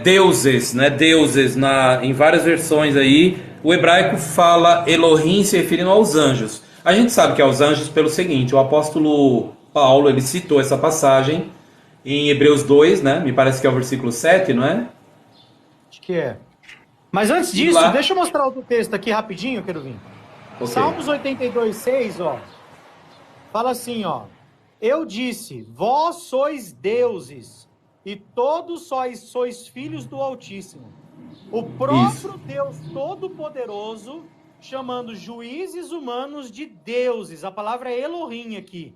deuses, né? Deuses em várias versões aí. O hebraico fala Elohim se referindo aos anjos. A gente sabe que é aos anjos pelo seguinte: o apóstolo Paulo ele citou essa passagem em Hebreus 2, né? Me parece que é o versículo 7, não é? Acho que é. Mas antes disso, deixa eu mostrar outro texto aqui rapidinho, Querubim. Okay. Salmos 82:6, ó. Fala assim, ó. Eu disse, vós sois deuses, e todos sois filhos do Altíssimo. O próprio Deus Todo-Poderoso, chamando juízes humanos de deuses. A palavra é Elohim aqui.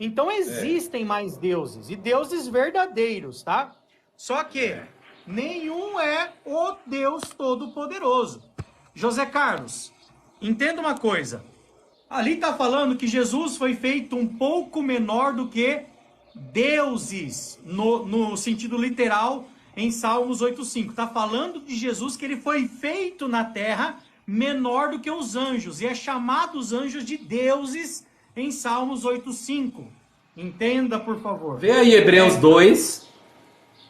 Então existem mais deuses, e deuses verdadeiros, tá? Só que nenhum é o Deus Todo-Poderoso. José Carlos, entenda uma coisa. Ali está falando que Jesus foi feito um pouco menor do que deuses, no sentido literal, em Salmos 8:5. Está falando de Jesus que ele foi feito na terra menor do que os anjos. E é chamado os anjos de deuses em Salmos 8:5. Entenda, por favor. Vê aí Hebreus 2.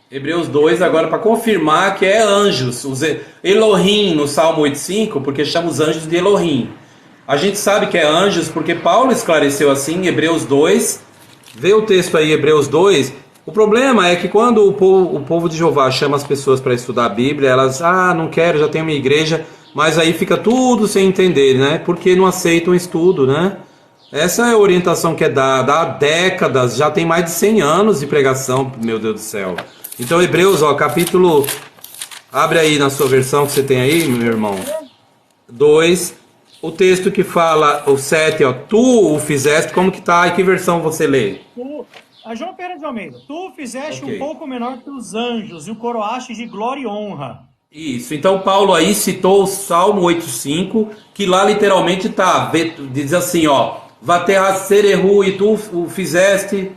Hebreus 2 agora para confirmar que é anjos. Elohim no Salmo 8:5, porque chama os anjos de Elohim. A gente sabe que é anjos porque Paulo esclareceu assim em Hebreus 2. Vê o texto aí, Hebreus 2. O problema é que quando o povo de Jeová chama as pessoas para estudar a Bíblia, elas, não quero, já tenho minha igreja, mas aí fica tudo sem entender, né? Porque não aceitam estudo, né? Essa é a orientação que é dada há décadas, já tem mais de 100 anos de pregação, meu Deus do céu. Então, Hebreus, ó, capítulo... Abre aí na sua versão que você tem aí, meu irmão. 2... O texto que fala, o 7, ó, tu o fizeste, como que tá? E que versão você lê? A João Ferreira de Almeida. Tu fizeste um pouco menor que os anjos e o coroaste de glória e honra. Isso, então Paulo aí citou o Salmo 8:5, que lá literalmente tá, diz assim, ó, Vaterra serehu, e tu o fizeste,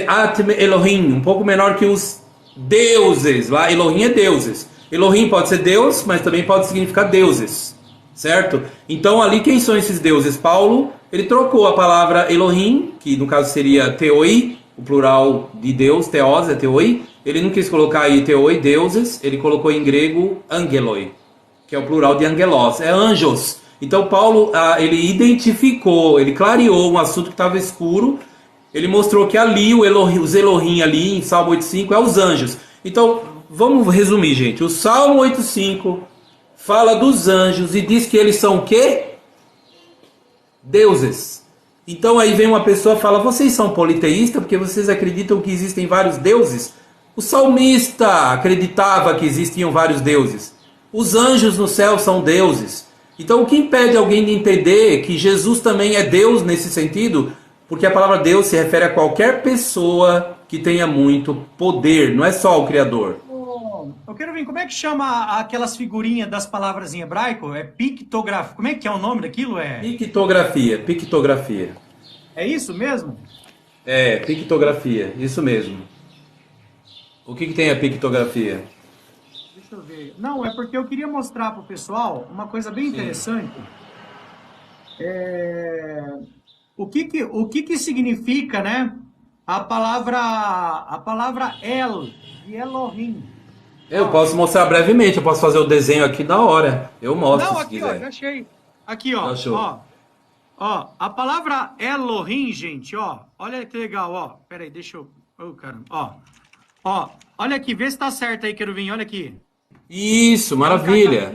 Atme Elohim, um pouco menor que os deuses, lá Elohim é deuses. Elohim pode ser Deus, mas também pode significar deuses. Certo? Então ali quem são esses deuses? Paulo, ele trocou a palavra Elohim, que no caso seria Theoi, o plural de Deus, Theos é Theoi. Ele não quis colocar aí Theoi, deuses, ele colocou em grego Angeloi, que é o plural de angelos, é anjos. Então Paulo, ele identificou, ele clareou um assunto que estava escuro, ele mostrou que ali os Elohim ali em Salmo 8:5 é os anjos. Então vamos resumir, gente. O Salmo 8:5 fala dos anjos e diz que eles são o quê? Deuses. Então aí vem uma pessoa e fala, vocês são politeístas porque vocês acreditam que existem vários deuses? O salmista acreditava que existiam vários deuses. Os anjos no céu são deuses. Então o que impede alguém de entender que Jesus também é Deus nesse sentido? Porque a palavra Deus se refere a qualquer pessoa que tenha muito poder, não é só ao Criador. Eu quero ver, como é que chama aquelas figurinhas das palavras em hebraico? É pictografia. Como é que é o nome daquilo? Pictografia, pictografia. É isso mesmo? É, pictografia, isso mesmo. O que tem a pictografia? Deixa eu ver. Não, é porque eu queria mostrar para o pessoal uma coisa bem interessante. O que significa, né? A palavra El, de Elohim. Eu posso mostrar brevemente, eu posso fazer o desenho aqui na hora. Eu mostro Não, se aqui, ó, quiser. já achei. Aqui, ó. Achou. Ó, a palavra Elohim, gente, ó. Olha que legal, ó. Pera aí, deixa eu... Oh, caramba. Ó, olha aqui, vê se tá certo aí, querubim, olha aqui. Isso, maravilha.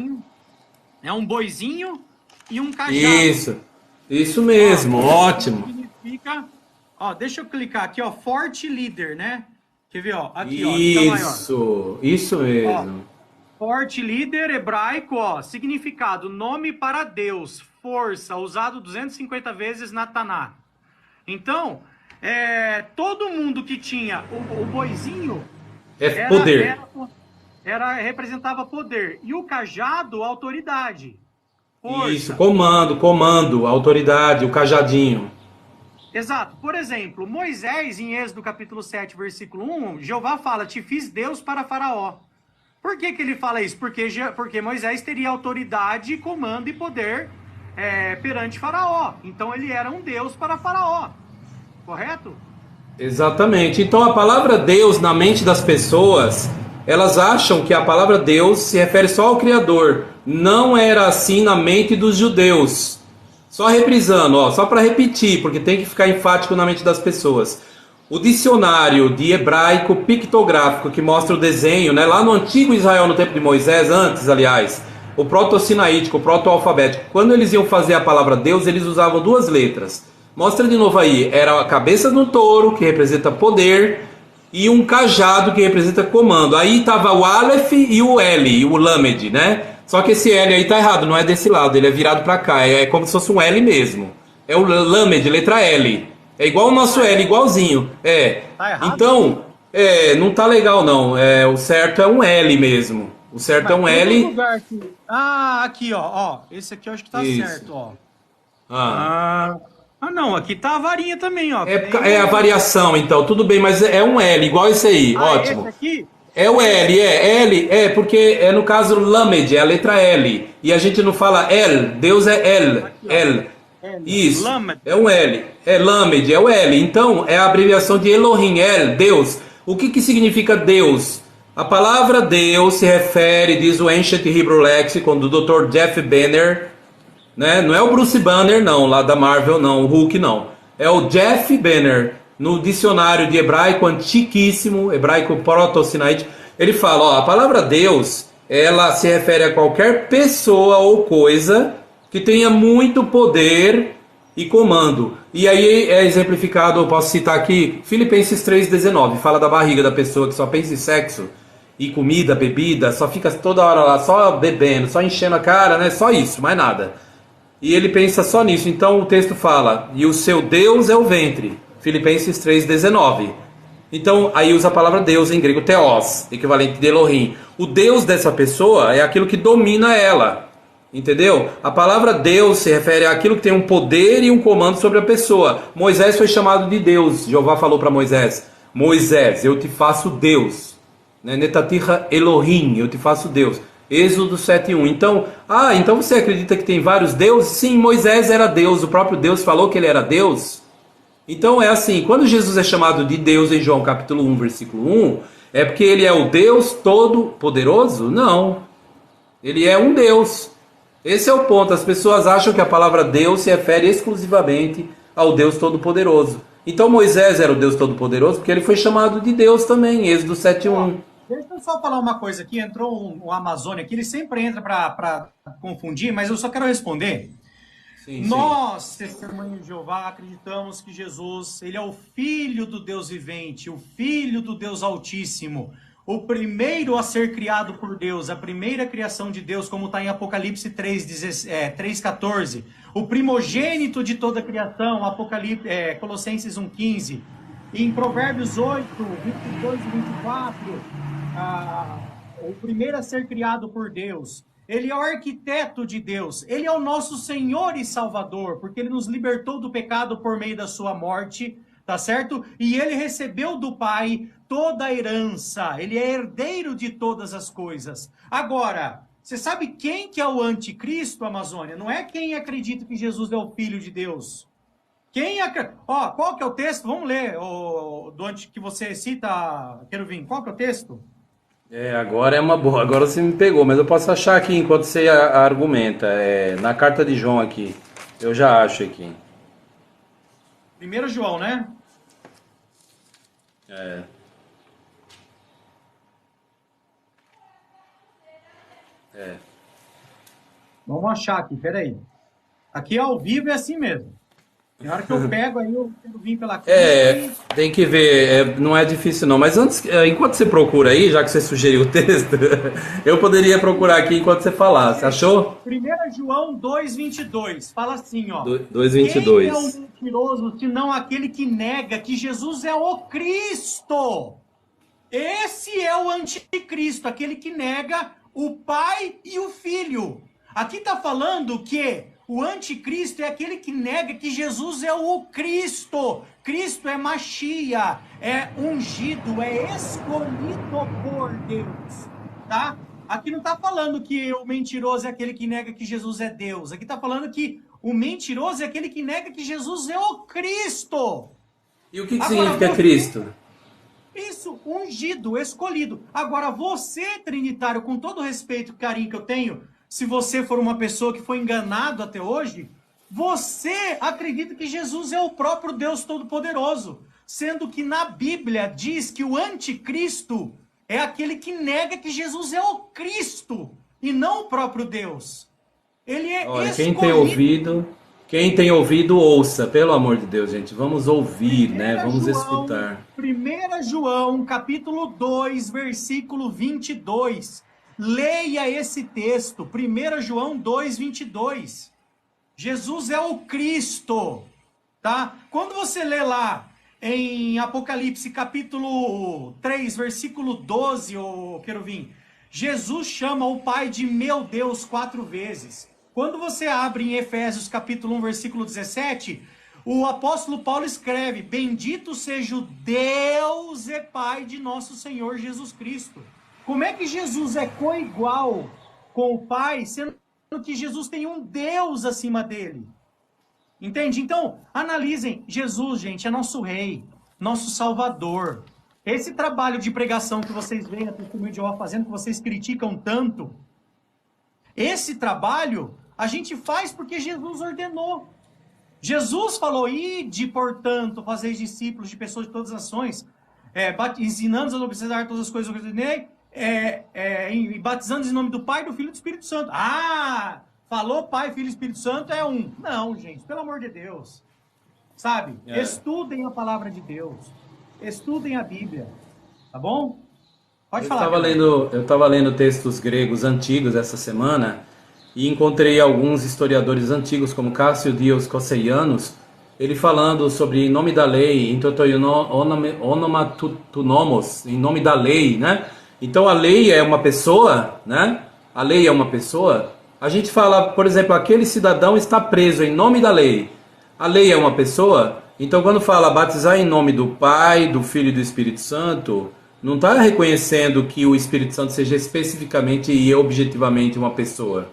É um boizinho e um cajado. Isso mesmo, ótimo. Significa... Ó, deixa eu clicar aqui, ó, forte líder, né? Quer ver, ó? Aqui, ó, fica maior. Isso mesmo. Ó, forte líder hebraico, ó, significado, nome para Deus, força, usado 250 vezes na Taná. Então, todo mundo que tinha o boizinho... Poder. Representava poder. E o cajado, autoridade. Força. Isso, comando, autoridade, o cajadinho. Exato. Por exemplo, Moisés, em Êxodo capítulo 7, versículo 1, Jeová fala, te fiz Deus para Faraó. Por que ele fala isso? Porque Moisés teria autoridade, comando e poder perante Faraó. Então ele era um Deus para Faraó. Correto? Exatamente. Então a palavra Deus na mente das pessoas, elas acham que a palavra Deus se refere só ao Criador. Não era assim na mente dos judeus. Só reprisando, ó, só para repetir, porque tem que ficar enfático na mente das pessoas. O dicionário de hebraico pictográfico que mostra o desenho, né, lá no antigo Israel, no tempo de Moisés, antes, aliás, o proto-sinaítico, o proto-alfabético, quando eles iam fazer a palavra Deus, eles usavam duas letras. Mostra de novo aí, era a cabeça do touro, que representa poder, e um cajado, que representa comando. Aí estava o Aleph e o L, o Lamed, né? Só que esse L aí tá errado, não é desse lado, ele é virado para cá, é como se fosse um L mesmo. É o Lamed, letra L. É igual o nosso L, igualzinho. Tá errado? Então, não tá legal não. O certo é um L mesmo. O certo é um L. Lugar aqui. Aqui, ó. Esse aqui eu acho que tá Isso. certo, ó. Não, aqui tá a varinha também, ó. É a variação, então, tudo bem, mas é um L, igual esse aí, ótimo. Esse aqui? É o L, L, porque no caso Lamed, é a letra L. E a gente não fala L, Deus é L, L. Isso, Lamed. é um L. É Lamed, é o L. Então, é a abreviação de Elohim, El, Deus. O que significa Deus? A palavra Deus se refere, diz o Ancient Hebrew Lexicon, do Dr. Jeff Banner, né? Não é o Bruce Banner, não, lá da Marvel, não, o Hulk, não. É o Jeff Banner, no dicionário de hebraico antiquíssimo, hebraico proto-sinaítico, ele fala, ó, a palavra Deus, ela se refere a qualquer pessoa ou coisa que tenha muito poder e comando. E aí é exemplificado, eu posso citar aqui, Filipenses 3,19, fala da barriga da pessoa que só pensa em sexo e comida, bebida, só fica toda hora lá, só bebendo, só enchendo a cara, né? Só isso, mais nada. E ele pensa só nisso. Então o texto fala, e o seu Deus é o ventre. Filipenses 3,19. Então aí usa a palavra Deus em grego, theos, equivalente de Elohim. O Deus dessa pessoa é aquilo que domina ela. Entendeu? A palavra Deus se refere àquilo que tem um poder e um comando sobre a pessoa. Moisés foi chamado de Deus. Jeová falou para Moisés, Moisés, eu te faço Deus. Netatira Elohim, eu te faço Deus. Êxodo 7:1. Então, então você acredita que tem vários deuses? Sim, Moisés era Deus, o próprio Deus falou que ele era Deus. Então é assim, quando Jesus é chamado de Deus em João capítulo 1, versículo 1, é porque ele é o Deus Todo-Poderoso? Não. Ele é um Deus. Esse é o ponto. As pessoas acham que a palavra Deus se refere exclusivamente ao Deus Todo-Poderoso. Então Moisés era o Deus Todo-Poderoso porque ele foi chamado de Deus também, Êxodo 7:1. Deixa eu só falar uma coisa aqui. Entrou um Amazônia aqui, ele sempre entra para confundir, mas eu só quero responder. Sim, sim. Nós, testemunhas de Jeová, acreditamos que Jesus, ele é o Filho do Deus vivente, o Filho do Deus Altíssimo, o primeiro a ser criado por Deus, a primeira criação de Deus, como está em Apocalipse 3,14, o primogênito de toda a criação, Colossenses 1,15, em Provérbios 8, 22 e 24, o primeiro a ser criado por Deus. Ele é o arquiteto de Deus. Ele é o nosso Senhor e Salvador, porque ele nos libertou do pecado por meio da sua morte, tá certo? E ele recebeu do Pai toda a herança. Ele é herdeiro de todas as coisas. Agora, você sabe quem que é o anticristo, Amazônia? Não é quem acredita que Jesus é o Filho de Deus. Qual que é o texto? Vamos ler do que você cita, Querubim. Qual que é o texto? Agora é uma boa. Agora você me pegou, mas eu posso achar aqui enquanto você argumenta. Na carta de João aqui. Eu já acho aqui. 1 João, né? É. Vamos achar aqui, peraí. Aqui ao vivo é assim mesmo. Na hora que eu pego aí, eu quero vir pela cruz. Tem que ver, não é difícil não. Mas antes, enquanto você procura aí, já que você sugeriu o texto, eu poderia procurar aqui enquanto você falasse. Achou? 1 João 2,22. Fala assim, ó. 2,22. Quem é o mentiroso, senão aquele que nega que Jesus é o Cristo? Esse é o anticristo, aquele que nega o Pai e o Filho. Aqui está falando que o anticristo é aquele que nega que Jesus é o Cristo. Cristo é Machia, é ungido, é escolhido por Deus, tá? Aqui não está falando que o mentiroso é aquele que nega que Jesus é Deus. Aqui está falando que o mentiroso é aquele que nega que Jesus é o Cristo. E o que significa Cristo? Isso, ungido, escolhido. Agora, você, trinitário, com todo o respeito e carinho que eu tenho, se você for uma pessoa que foi enganado até hoje, você acredita que Jesus é o próprio Deus Todo-Poderoso, sendo que na Bíblia diz que o anticristo é aquele que nega que Jesus é o Cristo e não o próprio Deus. Ele é Olha, quem tem ouvido, ouça, pelo amor de Deus, gente. Vamos ouvir, né? Vamos escutar. 1 João, capítulo 2, versículo 22. Leia esse texto, 1 João 2, 22. Jesus é o Cristo, tá? Quando você lê lá em Apocalipse, capítulo 3, versículo 12, ô Querubim, Jesus chama o Pai de meu Deus 4 vezes. Quando você abre em Efésios, capítulo 1, versículo 17, o apóstolo Paulo escreve: bendito seja o Deus e Pai de nosso Senhor Jesus Cristo. Como é que Jesus é coigual com o Pai, sendo que Jesus tem um Deus acima dele? Entende? Então, analisem. Jesus, gente, é nosso rei, nosso salvador. Esse trabalho de pregação que vocês veem a Testemunha de Jeová fazendo, que vocês criticam tanto, esse trabalho a gente faz porque Jesus ordenou. Jesus falou: ide, portanto, fazeis discípulos de pessoas de todas as nações, ensinando-os a observar todas as coisas que eu ordenei, e batizando-os em nome do Pai, do Filho e do Espírito Santo. Falou Pai, Filho e Espírito Santo é um. Não, gente, pelo amor de Deus. Sabe? Estudem a palavra de Deus. Estudem a Bíblia. Tá bom? Pode falar. Eu estava lendo textos gregos antigos essa semana e encontrei alguns historiadores antigos, como Cássio Dias Cosseianos, ele falando sobre em nome da lei, em onomatunomos, em nome da lei, né? Então a lei é uma pessoa, né? A lei é uma pessoa. A gente fala, por exemplo, aquele cidadão está preso em nome da lei. A lei é uma pessoa. Então quando fala batizar em nome do Pai, do Filho e do Espírito Santo, não está reconhecendo que o Espírito Santo seja especificamente e objetivamente uma pessoa.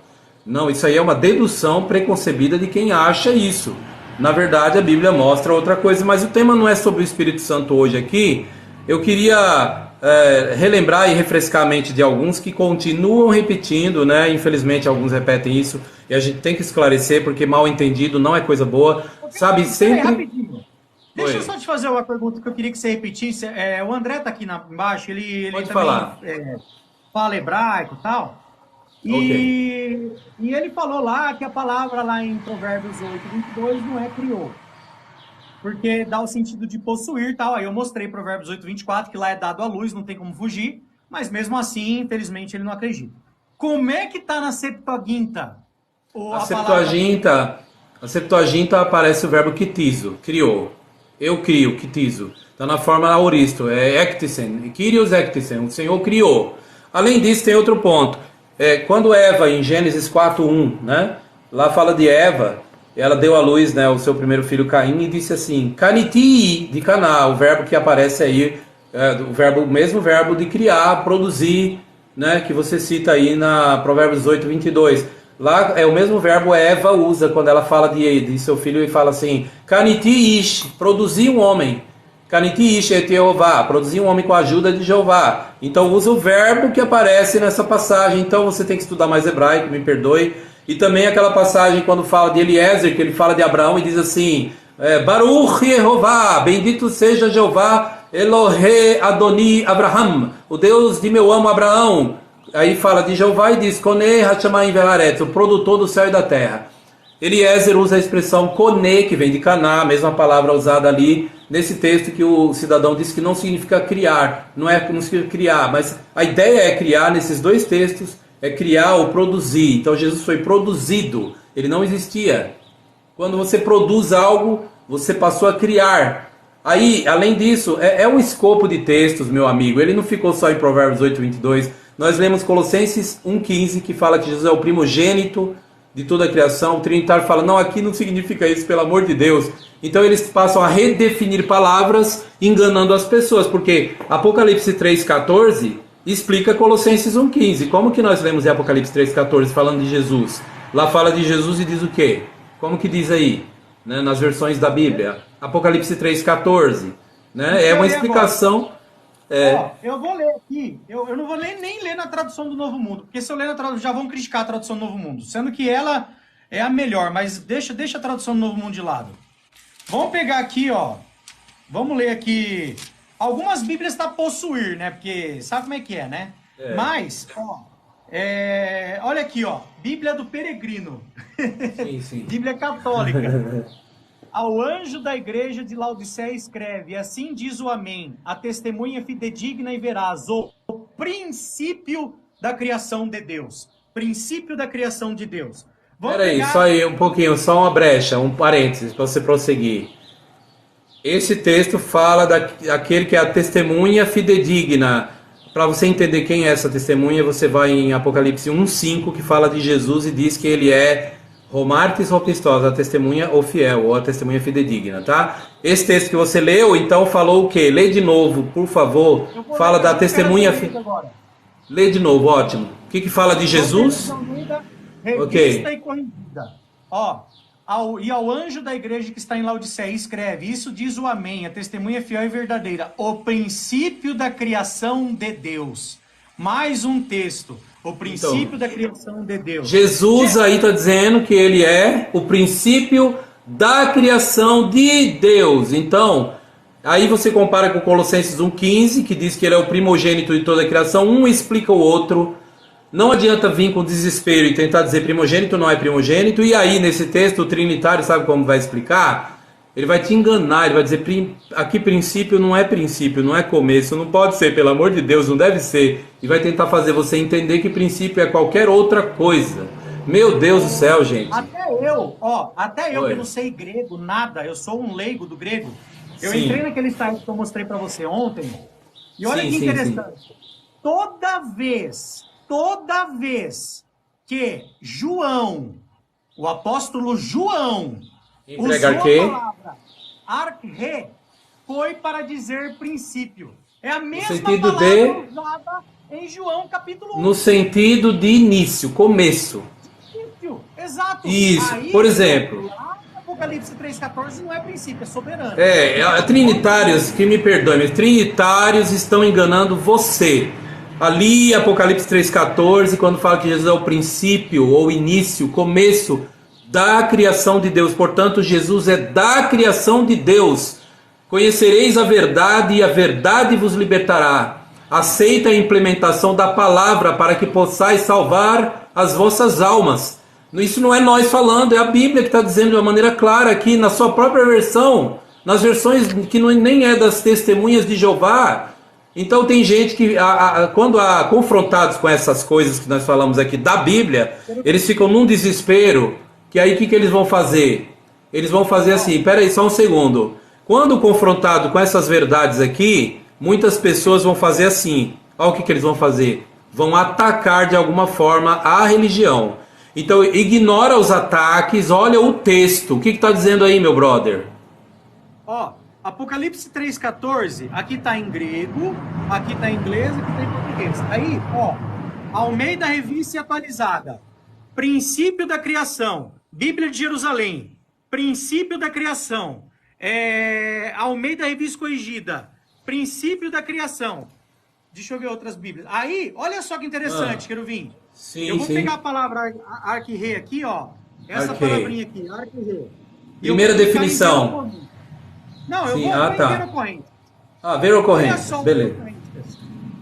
Não, isso aí é uma dedução preconcebida de quem acha isso. Na verdade, a Bíblia mostra outra coisa, mas o tema não é sobre o Espírito Santo hoje aqui. Eu queria relembrar e refrescar a mente de alguns que continuam repetindo, né? Infelizmente, alguns repetem isso e a gente tem que esclarecer, porque mal entendido não é coisa boa. Sabe, sempre... Rapidinho. Deixa eu só te fazer uma pergunta que eu queria que você repetisse. O André tá aqui embaixo, ele Pode também falar. Fala hebraico e tal. Ok. E ele falou lá que a palavra lá em Provérbios 8:22 não é criou, porque dá o sentido de possuir e tal. Aí eu mostrei Provérbios 8:24, que lá é dado à luz, não tem como fugir, mas mesmo assim, infelizmente, ele não acredita. Como é que tá na Septuaginta ou A a palavra criou? Septuaginta, a Septuaginta aparece o verbo kitizo, criou. Eu crio, kitizo. Está na forma aoristo, é ektisen, Kyrios ektisen, o Senhor criou. Além disso, tem outro ponto. Quando Eva, em Gênesis 4:1, né? Lá fala de Eva, ela deu à luz, né, o seu primeiro filho Caim e disse assim, Kaniti, de Caná, o verbo que aparece aí, o mesmo verbo de criar, produzir, né, que você cita aí na Provérbios 8:22. Lá é o mesmo verbo Eva usa quando ela fala de seu filho e fala assim, Kaniti ish, produzir um homem. Kaniti ish et Jeová, produzir um homem com a ajuda de Jeová. Então usa o verbo que aparece nessa passagem. Então você tem que estudar mais hebraico, me perdoe. E também aquela passagem quando fala de Eliezer, que ele fala de Abraão e diz assim, Baruch Jeová, bendito seja Jeová, Elohe Adoni Abraham, o Deus de meu amo Abraão. Aí fala de Jeová e diz, Kone Hachamayim Velaret, o produtor do céu e da terra. Eliezer usa a expressão Kone, que vem de Caná, a mesma palavra usada ali nesse texto que o cidadão disse que não significa criar, não significa criar, mas a ideia é criar nesses dois textos, é criar ou produzir. Então Jesus foi produzido, ele não existia. Quando você produz algo, você passou a criar. Aí, além disso, é um escopo de textos, meu amigo. Ele não ficou só em Provérbios 8:22. Nós lemos Colossenses 1:15, que fala que Jesus é o primogênito de toda a criação. O Trinitário fala, não, aqui não significa isso, pelo amor de Deus. Então eles passam a redefinir palavras, enganando as pessoas, porque Apocalipse 3:14 explica Colossenses 1:15. Como que nós lemos em Apocalipse 3:14 falando de Jesus? Lá fala de Jesus e diz o quê? Como que diz aí, né, nas versões da Bíblia? Apocalipse 3:14, né? É Deixa eu uma ler agora. explicação. Ó, eu vou ler aqui. Eu não vou nem ler na tradução do Novo Mundo, porque se eu ler na tradução, já vão criticar a tradução do Novo Mundo, sendo que ela é a melhor, mas deixa a tradução do Novo Mundo de lado. Vamos pegar aqui, ó. Vamos ler aqui. Algumas Bíblias tá possuir, né? Porque sabe como é que é, né? Mas, ó, olha aqui, ó. Bíblia do Peregrino. Sim, sim. Bíblia católica. Ao anjo da igreja de Laodiceia escreve, assim diz o Amém, a testemunha fidedigna e veraz, o princípio da criação de Deus. Princípio da criação de Deus. Vamos Peraí, pegar... só aí um pouquinho, só uma brecha, um parênteses para você prosseguir. Esse texto fala daquele que é a testemunha fidedigna. Para você entender quem é essa testemunha, você vai em Apocalipse 1:5, que fala de Jesus e diz que ele é Romartis Ropistos, a testemunha ou fiel, ou a testemunha fidedigna, tá? Esse texto que você leu, então, falou o quê? Lê de novo, por favor. Fala da testemunha... Lê de novo, ótimo. O que fala de Jesus? Revista Ok. e corrigida. Ó, ao anjo da igreja que está em Laodiceia escreve, isso diz o Amém, a testemunha fiel e verdadeira, o princípio da criação de Deus. Mais um texto, o princípio da criação de Deus. Jesus aí está dizendo que ele é o princípio da criação de Deus. Então, aí você compara com Colossenses 1:15, que diz que ele é o primogênito de toda a criação. Um explica o outro. Não adianta vir com desespero e tentar dizer primogênito não é primogênito. E aí, nesse texto, o Trinitário sabe como vai explicar? Ele vai te enganar, ele vai dizer, aqui princípio não é começo, não pode ser, pelo amor de Deus, não deve ser. E vai tentar fazer você entender que princípio é qualquer outra coisa. Meu Deus do céu, gente. Até eu Oi. que não sei grego, nada, eu sou um leigo do grego. Eu Sim. entrei naquele site que eu mostrei para você ontem, e olha Sim, que sim, interessante. Toda vez que João, o apóstolo João, Empregar usou quê? a palavra arche, foi para dizer princípio. É a mesma sentido palavra usada em João capítulo 1. No sentido de início, começo. Princípio, exato. Isso, Aí, por exemplo. lá no Apocalipse 3:14 não é princípio, é soberano. Trinitários, que me perdoem, mas trinitários estão enganando você. Ali, Apocalipse 3:14, quando fala que Jesus é o princípio, ou início, começo da criação de Deus. Portanto, Jesus é da criação de Deus. Conhecereis a verdade e a verdade vos libertará. aceita a implementação da palavra para que possais salvar as vossas almas. Isso não é nós falando, é a Bíblia que está dizendo de uma maneira clara aqui, na sua própria versão, nas versões que nem é das testemunhas de Jeová. Então tem gente que, quando confrontados com essas coisas que nós falamos aqui da Bíblia, eles ficam num desespero, que aí o que eles vão fazer? Eles vão fazer assim, peraí só um segundo. Quando confrontado com essas verdades aqui, muitas pessoas vão fazer assim. Olha o que eles vão fazer. Vão atacar de alguma forma a religião. Então ignora os ataques, olha o texto. O que está dizendo aí, meu brother? Ó, Apocalipse 3,14, aqui está em grego, aqui está em inglês, aqui está em português. Aí, ó, Almeida Revista Atualizada. Princípio da criação. Bíblia de Jerusalém. Princípio da criação. Almeida Revista Corrigida. Princípio da criação. Deixa eu ver outras Bíblias. Aí, olha só que interessante, Querubim. Sim, eu vou pegar a palavra arquirê aqui, ó. Essa palavrinha aqui, arquirê. Primeira definição. Não, eu vou em verocorrente. Verocorrente, beleza.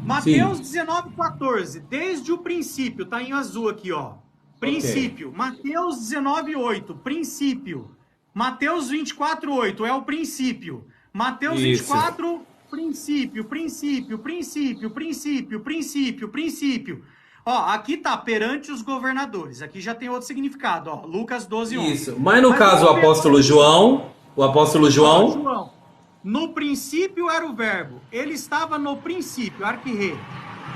Mateus 19,14. Desde o princípio, tá em azul aqui, ó. Princípio. Okay. Mateus 19,8. Princípio. Mateus 24,8 é o princípio. Mateus 24, princípio, princípio, princípio, princípio, princípio, princípio. Ó, aqui tá perante os governadores. Aqui já tem outro significado, ó. Lucas 12:11. Isso. Mas no caso o apóstolo João, João, no princípio era o verbo. Ele estava no princípio, arquirê.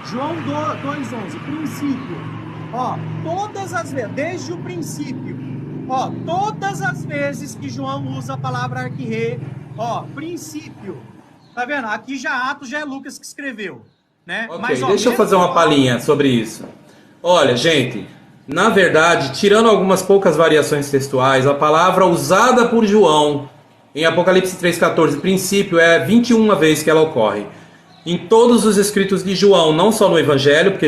João 2:11, princípio. Ó, todas as vezes, desde o princípio. Ó, todas as vezes que João usa a palavra arquirê, ó, princípio. Tá vendo? Aqui Atos já é Lucas que escreveu, né? Ok, mas, ó, deixa eu fazer uma palhinha sobre isso. Olha, gente, na verdade, tirando algumas poucas variações textuais, a palavra usada por João em Apocalipse 3,14, princípio, é 21 vezes que ela ocorre. Em todos os escritos de João, não só no Evangelho, porque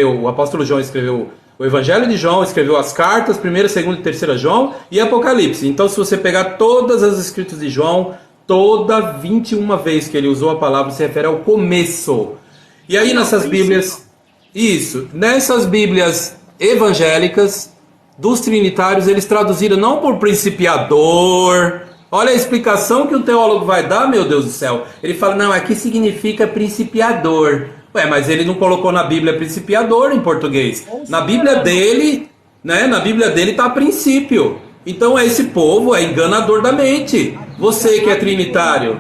o apóstolo João escreveu o Evangelho de João, escreveu as cartas, 1ª, 2ª e 3ª João e Apocalipse. Então, se você pegar todas as escritos de João, toda 21 vezes que ele usou a palavra se refere ao começo. E aí nessas Bíblias, nessas Bíblias evangélicas dos trinitários, eles traduziram não por principiador. Olha a explicação que o teólogo vai dar, meu Deus do céu. Ele fala, não, aqui significa principiador. Ué, mas ele não colocou na Bíblia principiador em português. Na Bíblia dele, né? Na Bíblia dele está princípio. Então esse povo é enganador da mente. Você que é trinitário,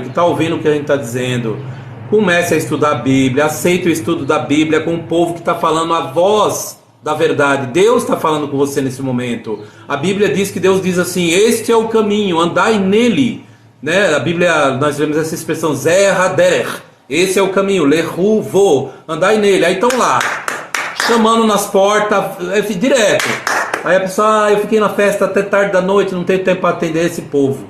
que está ouvindo o que a gente está dizendo, comece a estudar a Bíblia, aceite o estudo da Bíblia com o povo que está falando a voz da verdade. Deus está falando com você nesse momento. A Bíblia diz que Deus diz assim, este é o caminho, andai nele. Né? A Bíblia, nós vemos essa expressão, Zerra Derech. Esse é o caminho, Lehu Vo, andai nele. Aí estão lá, chamando nas portas, direto. Aí a pessoa, eu fiquei na festa até tarde da noite, não tenho tempo para atender esse povo.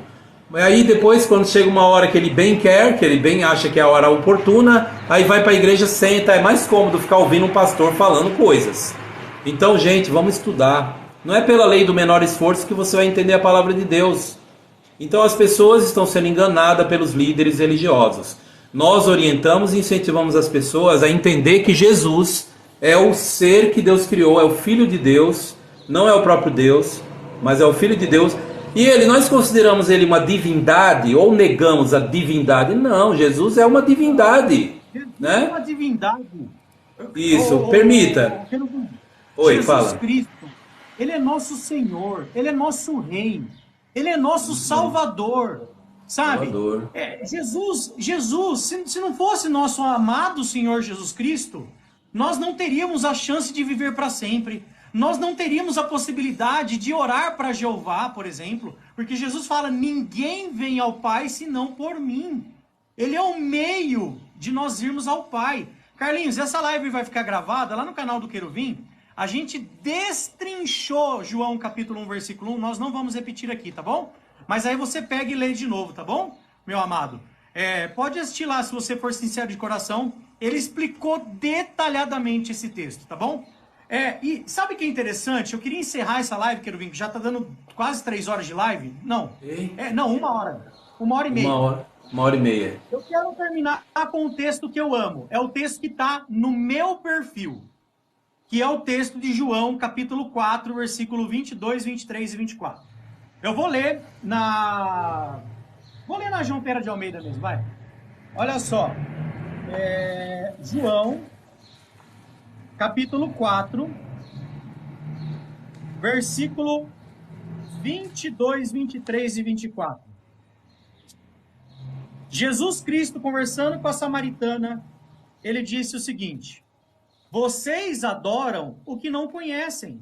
Aí depois, quando chega uma hora que ele bem quer, que ele bem acha que é a hora oportuna, aí vai para a igreja, senta, é mais cômodo ficar ouvindo um pastor falando coisas. Então, gente, vamos estudar. Não é pela lei do menor esforço que você vai entender a palavra de Deus. Então as pessoas estão sendo enganadas pelos líderes religiosos. Nós orientamos e incentivamos as pessoas a entender que Jesus é o ser que Deus criou, é o Filho de Deus, não é o próprio Deus, mas é o Filho de Deus. E nós consideramos ele uma divindade ou negamos a divindade? Não, Jesus é uma divindade. Né? É uma divindade. Isso, permita. Oi, Jesus fala. Cristo, ele é nosso Senhor, ele é nosso Rei, ele é nosso Salvador. Sabe? Jesus, se não fosse nosso amado Senhor Jesus Cristo, nós não teríamos a chance de viver para sempre. Nós não teríamos a possibilidade de orar para Jeová, por exemplo, porque Jesus fala, ninguém vem ao Pai senão por mim. Ele é o meio de nós irmos ao Pai. Carlinhos, essa live vai ficar gravada lá no canal do Querubim. A gente destrinchou João capítulo 1, versículo 1, nós não vamos repetir aqui, tá bom? Mas aí você pega e lê de novo, tá bom, meu amado? Pode assistir lá, se você for sincero de coração. Ele explicou detalhadamente esse texto, tá bom? E sabe o que é interessante? Eu queria encerrar essa live, Querubim, que já tá dando quase 3 horas de live. Não, não, 1 hora. 1 hora e meia. 1 hora. 1h30. Eu quero terminar com o texto que eu amo. É o texto que está no meu perfil, que é o texto de João, capítulo 4, versículo 22, 23 e 24. Eu vou ler na João Pera de Almeida mesmo, vai. Olha só. João, capítulo 4, versículo 22, 23 e 24. Jesus Cristo, conversando com a samaritana, ele disse o seguinte: vocês adoram o que não conhecem.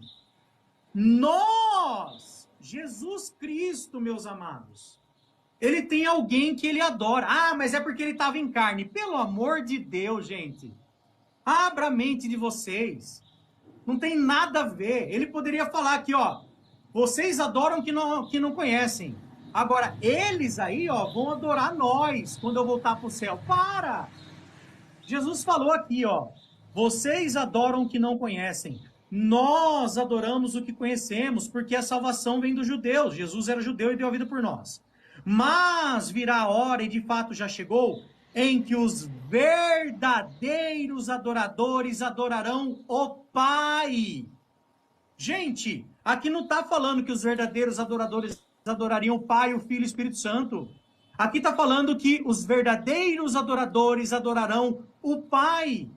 Nós, Jesus Cristo, meus amados, ele tem alguém que ele adora. Ah, mas é porque ele estava em carne. Pelo amor de Deus, gente. Abra a mente de vocês. Não tem nada a ver. Ele poderia falar aqui, ó. Vocês adoram o que não conhecem. Agora, eles aí, ó, vão adorar nós quando eu voltar para o céu. Para! Jesus falou aqui, ó. Vocês adoram o que não conhecem. Nós adoramos o que conhecemos, porque a salvação vem dos judeus. Jesus era judeu e deu a vida por nós. Mas virá a hora, e de fato já chegou, em que os verdadeiros adoradores adorarão o Pai. Gente, aqui não está falando que os verdadeiros adoradores adorariam o Pai, o Filho e o Espírito Santo. Aqui está falando que os verdadeiros adoradores adorarão o Pai.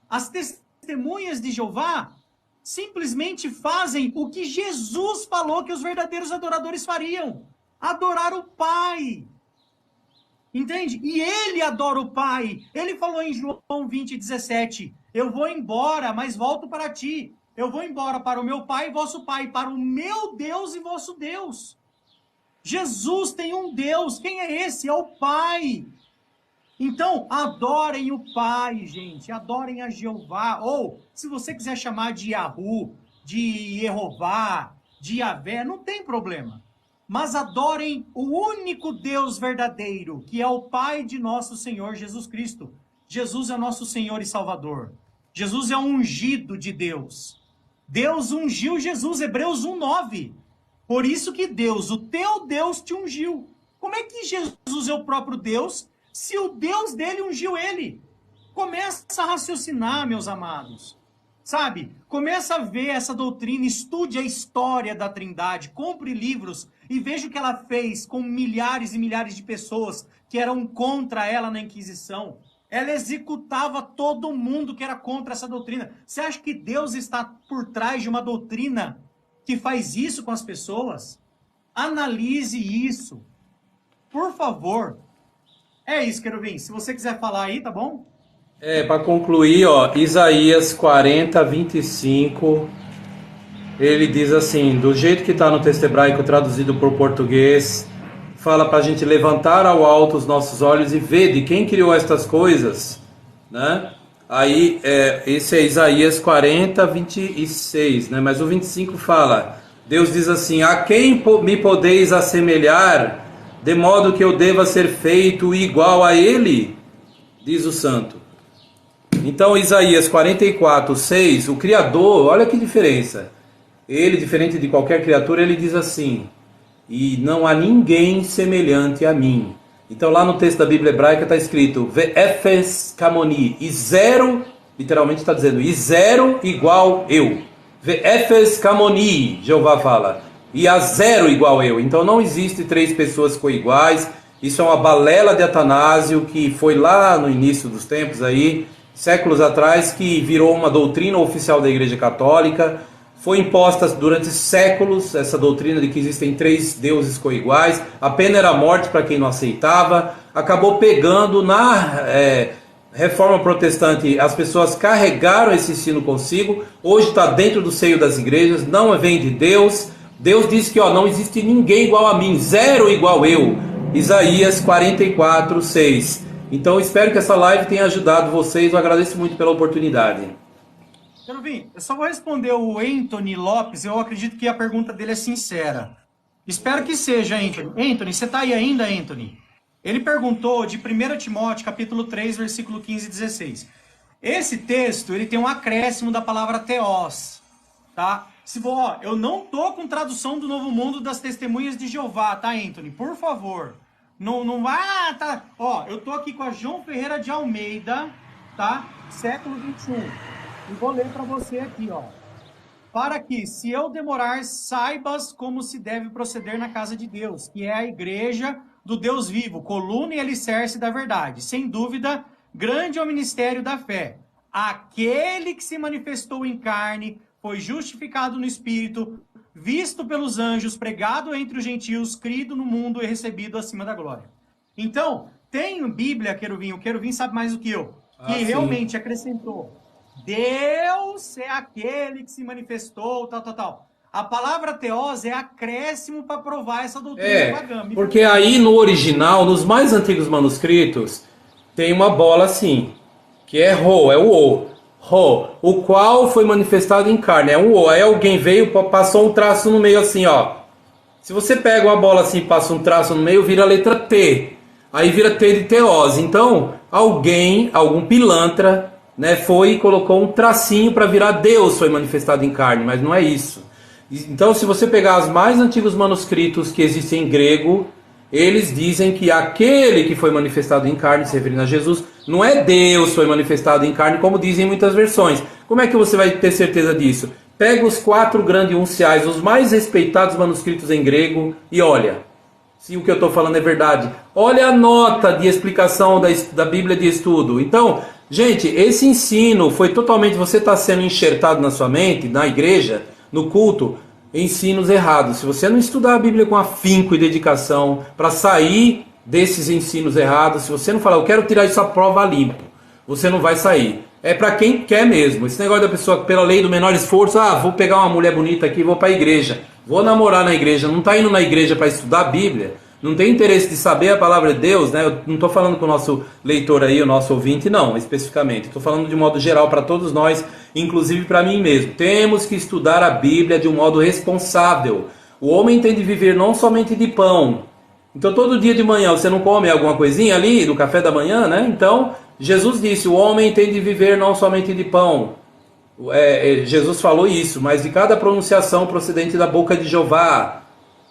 As testemunhas de Jeová simplesmente fazem o que Jesus falou que os verdadeiros adoradores fariam: adorar o Pai. Entende? E ele adora o Pai. Ele falou em João 20:17, eu vou embora, mas volto para ti. Eu vou embora para o meu Pai e vosso Pai, para o meu Deus e vosso Deus. Jesus tem um Deus. Quem é esse? É o Pai. Então, adorem o Pai, gente. Adorem a Jeová. Ou, se você quiser chamar de Yahu, de Jeová, de Yahvé, não tem problema. Mas adorem o único Deus verdadeiro, que é o Pai de nosso Senhor Jesus Cristo. Jesus é nosso Senhor e Salvador. Jesus é o ungido de Deus. Deus ungiu Jesus, Hebreus 1:9. Por isso que Deus, o teu Deus, te ungiu. Como é que Jesus é o próprio Deus, se o Deus dele ungiu ele? Começa a raciocinar, meus amados. Sabe? Começa a ver essa doutrina, estude a história da Trindade, compre livros e veja o que ela fez com milhares e milhares de pessoas que eram contra ela na Inquisição. Ela executava todo mundo que era contra essa doutrina. Você acha que Deus está por trás de uma doutrina que faz isso com as pessoas? Analise isso. Por favor. É isso, querubim. Se você quiser falar aí, tá bom? Para concluir, ó, Isaías 40:25, ele diz assim, do jeito que está no texto hebraico traduzido por português, fala para a gente levantar ao alto os nossos olhos e ver de quem criou estas coisas, né? Aí, esse é Isaías 40:26, né? Mas o 25 fala, Deus diz assim, a quem me podeis assemelhar, de modo que eu deva ser feito igual a ele? Diz o santo. Então, Isaías 44:6, o Criador, olha que diferença. Ele, diferente de qualquer criatura, ele diz assim, e não há ninguém semelhante a mim. Então, lá no texto da Bíblia hebraica está escrito, Ve'efes kamoni, e zero, literalmente está dizendo, e zero igual eu. Ve'efes kamoni, Jeová fala, e há zero igual eu. Então, não existe três pessoas coiguais. Isso é uma balela de Atanásio, que foi lá no início dos tempos aí, séculos atrás, que virou uma doutrina oficial da Igreja Católica. Foi imposta durante séculos essa doutrina de que existem três deuses coiguais. A pena era a morte para quem não aceitava. Acabou pegando na Reforma Protestante, as pessoas carregaram esse ensino consigo. Hoje está dentro do seio das igrejas, não vem de Deus. Deus disse que não existe ninguém igual a mim, zero igual eu. Isaías 44:6. Então espero que essa live tenha ajudado vocês. Eu agradeço muito pela oportunidade. Querubim, eu só vou responder o Anthony Lopes. Eu acredito que a pergunta dele é sincera. Espero que seja, Anthony. Anthony, você está aí ainda, Anthony? Ele perguntou de 1 Timóteo, capítulo 3, versículo 15 e 16. Esse texto, ele tem um acréscimo da palavra teós, tá? Eu não tô com tradução do Novo Mundo das Testemunhas de Jeová, tá, Anthony? Por favor. Tá. Ó, eu tô aqui com a João Ferreira de Almeida, tá? Século XXI. E vou ler para você aqui, ó. Para que, se eu demorar, saibas como se deve proceder na casa de Deus, que é a igreja do Deus vivo, coluna e alicerce da verdade. Sem dúvida, grande é o ministério da fé. Aquele que se manifestou em carne, foi justificado no Espírito, visto pelos anjos, pregado entre os gentios, crido no mundo e recebido acima da glória. Então, tem Bíblia, Querubim, o Querubim sabe mais do que eu, que realmente acrescentou. Deus é aquele que se manifestou, tal. A palavra teós é acréscimo para provar essa doutrina pagã. Porque aí no original, nos mais antigos manuscritos, tem uma bola assim, que é Rho, é o O. Rho, o qual foi manifestado em carne, é um O. Aí alguém veio, passou um traço no meio assim, ó. Se você pega uma bola assim e passa um traço no meio, vira a letra T. Aí vira T de teós. Então, algum pilantra, né, foi e colocou um tracinho para virar Deus foi manifestado em carne, mas não é isso. Então, se você pegar os mais antigos manuscritos que existem em grego, eles dizem que aquele que foi manifestado em carne, se referindo a Jesus, não é Deus foi manifestado em carne, como dizem muitas versões. Como é que você vai ter certeza disso? Pega os 4 grandes unciais, os mais respeitados manuscritos em grego, e olha, se o que eu estou falando é verdade. Olha a nota de explicação da Bíblia de estudo. Então, gente, esse ensino foi totalmente, você está sendo enxertado na sua mente, na igreja, no culto, ensinos errados. Se você não estudar a Bíblia com afinco e dedicação para sair desses ensinos errados, se você não falar, eu quero tirar isso à prova limpo, você não vai sair. É para quem quer mesmo. Esse negócio da pessoa, pela lei do menor esforço, vou pegar uma mulher bonita aqui e vou para a igreja. Vou namorar na igreja. Não está indo na igreja para estudar a Bíblia. Não tem interesse de saber a palavra de Deus, né? Eu não estou falando com o nosso leitor aí, o nosso ouvinte, não, especificamente. Estou falando de modo geral para todos nós, inclusive para mim mesmo. Temos que estudar a Bíblia de um modo responsável. O homem tem de viver não somente de pão. Então todo dia de manhã você não come alguma coisinha ali, do café da manhã, né? Então Jesus disse, o homem tem de viver não somente de pão. Jesus falou isso, mas de cada pronunciação procedente da boca de Jeová.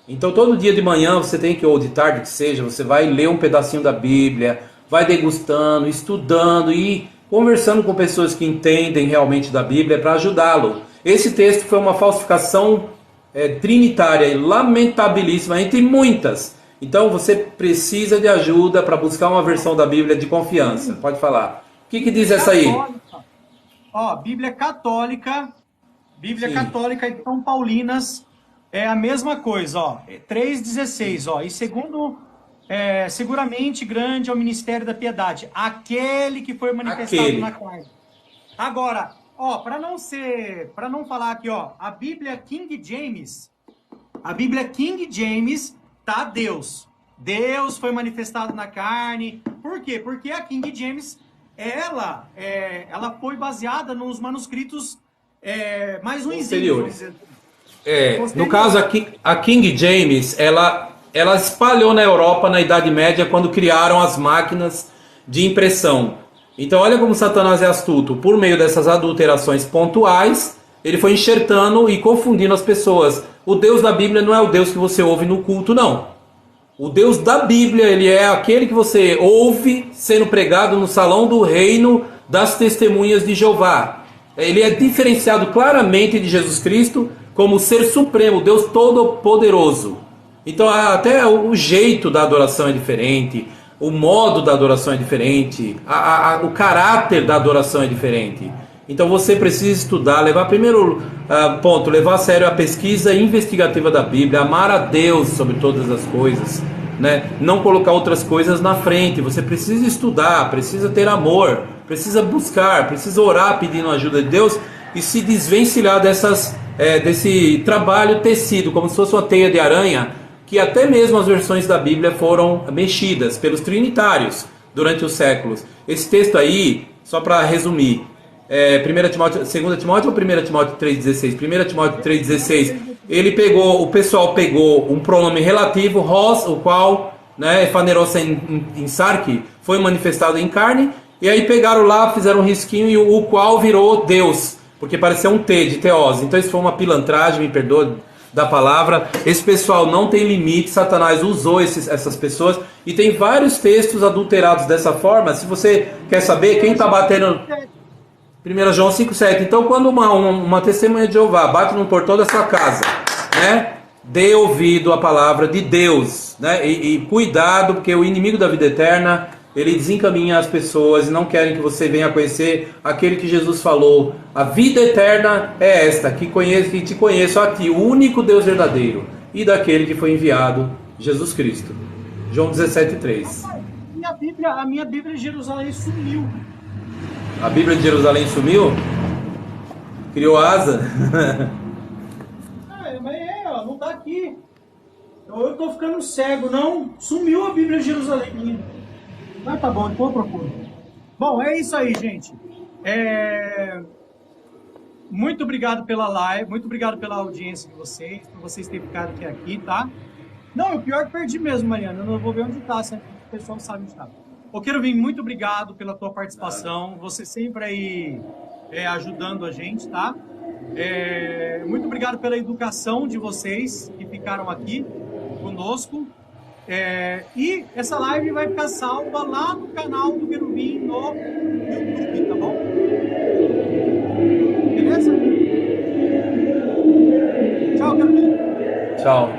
Então todo dia de manhã você tem que, ou de tarde que seja, você vai ler um pedacinho da Bíblia, vai degustando, estudando e conversando com pessoas que entendem realmente da Bíblia para ajudá-lo. Esse texto foi uma falsificação trinitária e lamentabilíssima, entre muitas. Então você precisa de ajuda para buscar uma versão da Bíblia de confiança. Pode falar. O que diz essa aí? Ó, Bíblia Católica e São Paulinas é a mesma coisa, ó. 3,16, ó. E segundo, seguramente grande é o ministério da piedade, aquele que foi manifestado na carne. Agora, ó, para não falar aqui, ó, a Bíblia King James tá Deus foi manifestado na carne. Por quê? Porque a King James ela foi baseada nos manuscritos mais ruinzinhos. No caso aqui, a King James ela espalhou na Europa na Idade Média quando criaram as máquinas de impressão. Então olha como Satanás é astuto. Por meio dessas adulterações pontuais, ele foi enxertando e confundindo as pessoas. O Deus da Bíblia não é o Deus que você ouve no culto, não. O Deus da Bíblia, ele é aquele que você ouve sendo pregado no salão do reino das testemunhas de Jeová. Ele é diferenciado claramente de Jesus Cristo como ser supremo, Deus todo-poderoso. Então até o jeito da adoração é diferente, o modo da adoração é diferente, o caráter da adoração é diferente. Então você precisa estudar, levar a sério a pesquisa investigativa da Bíblia, amar a Deus sobre todas as coisas, né? Não colocar outras coisas na frente. Você precisa estudar, precisa ter amor, precisa buscar, precisa orar pedindo a ajuda de Deus e se desvencilhar desse trabalho tecido, como se fosse uma teia de aranha, que até mesmo as versões da Bíblia foram mexidas pelos trinitários durante os séculos. Esse texto aí, só para resumir, 2 Timóteo ou 1 Timóteo 3,16? 1 Timóteo 3,16, o pessoal pegou um pronome relativo, hos, o qual, né, fanerosa em sarque, foi manifestado em carne, e aí pegaram lá, fizeram um risquinho, e o qual virou Deus, porque parecia um T de teose. Então isso foi uma pilantragem, me perdoa da palavra. Esse pessoal não tem limite, Satanás usou essas pessoas, e tem vários textos adulterados dessa forma. Se você quer saber, quem está batendo... 1 João 5,7. Então, quando uma testemunha de Jeová bate no portão da sua casa, né, dê ouvido à palavra de Deus, né, e cuidado, porque o inimigo da vida eterna, ele desencaminha as pessoas e não querem que você venha conhecer aquele que Jesus falou. A vida eterna é esta, que te conheço a ti, o único Deus verdadeiro, e daquele que foi enviado, Jesus Cristo. João 17,3. A minha Bíblia de Jerusalém sumiu. A Bíblia de Jerusalém sumiu? Criou asa? Ó, não tá aqui. Eu tô ficando cego, não. Sumiu a Bíblia de Jerusalém. Mas tá bom, então eu procuro. Bom, é isso aí, gente. Muito obrigado pela live, muito obrigado pela audiência de vocês, por vocês terem ficado até aqui, tá? Não, o pior é que perdi mesmo, Mariana. Eu não vou ver onde tá, sempre o pessoal sabe onde tá. Ô, Querubim, muito obrigado pela tua participação. Você sempre aí ajudando a gente, tá? Muito obrigado pela educação de vocês que ficaram aqui conosco. E essa live vai ficar salva lá no canal do Querubim no YouTube, tá bom? Beleza? Tchau, Querubim. Tchau.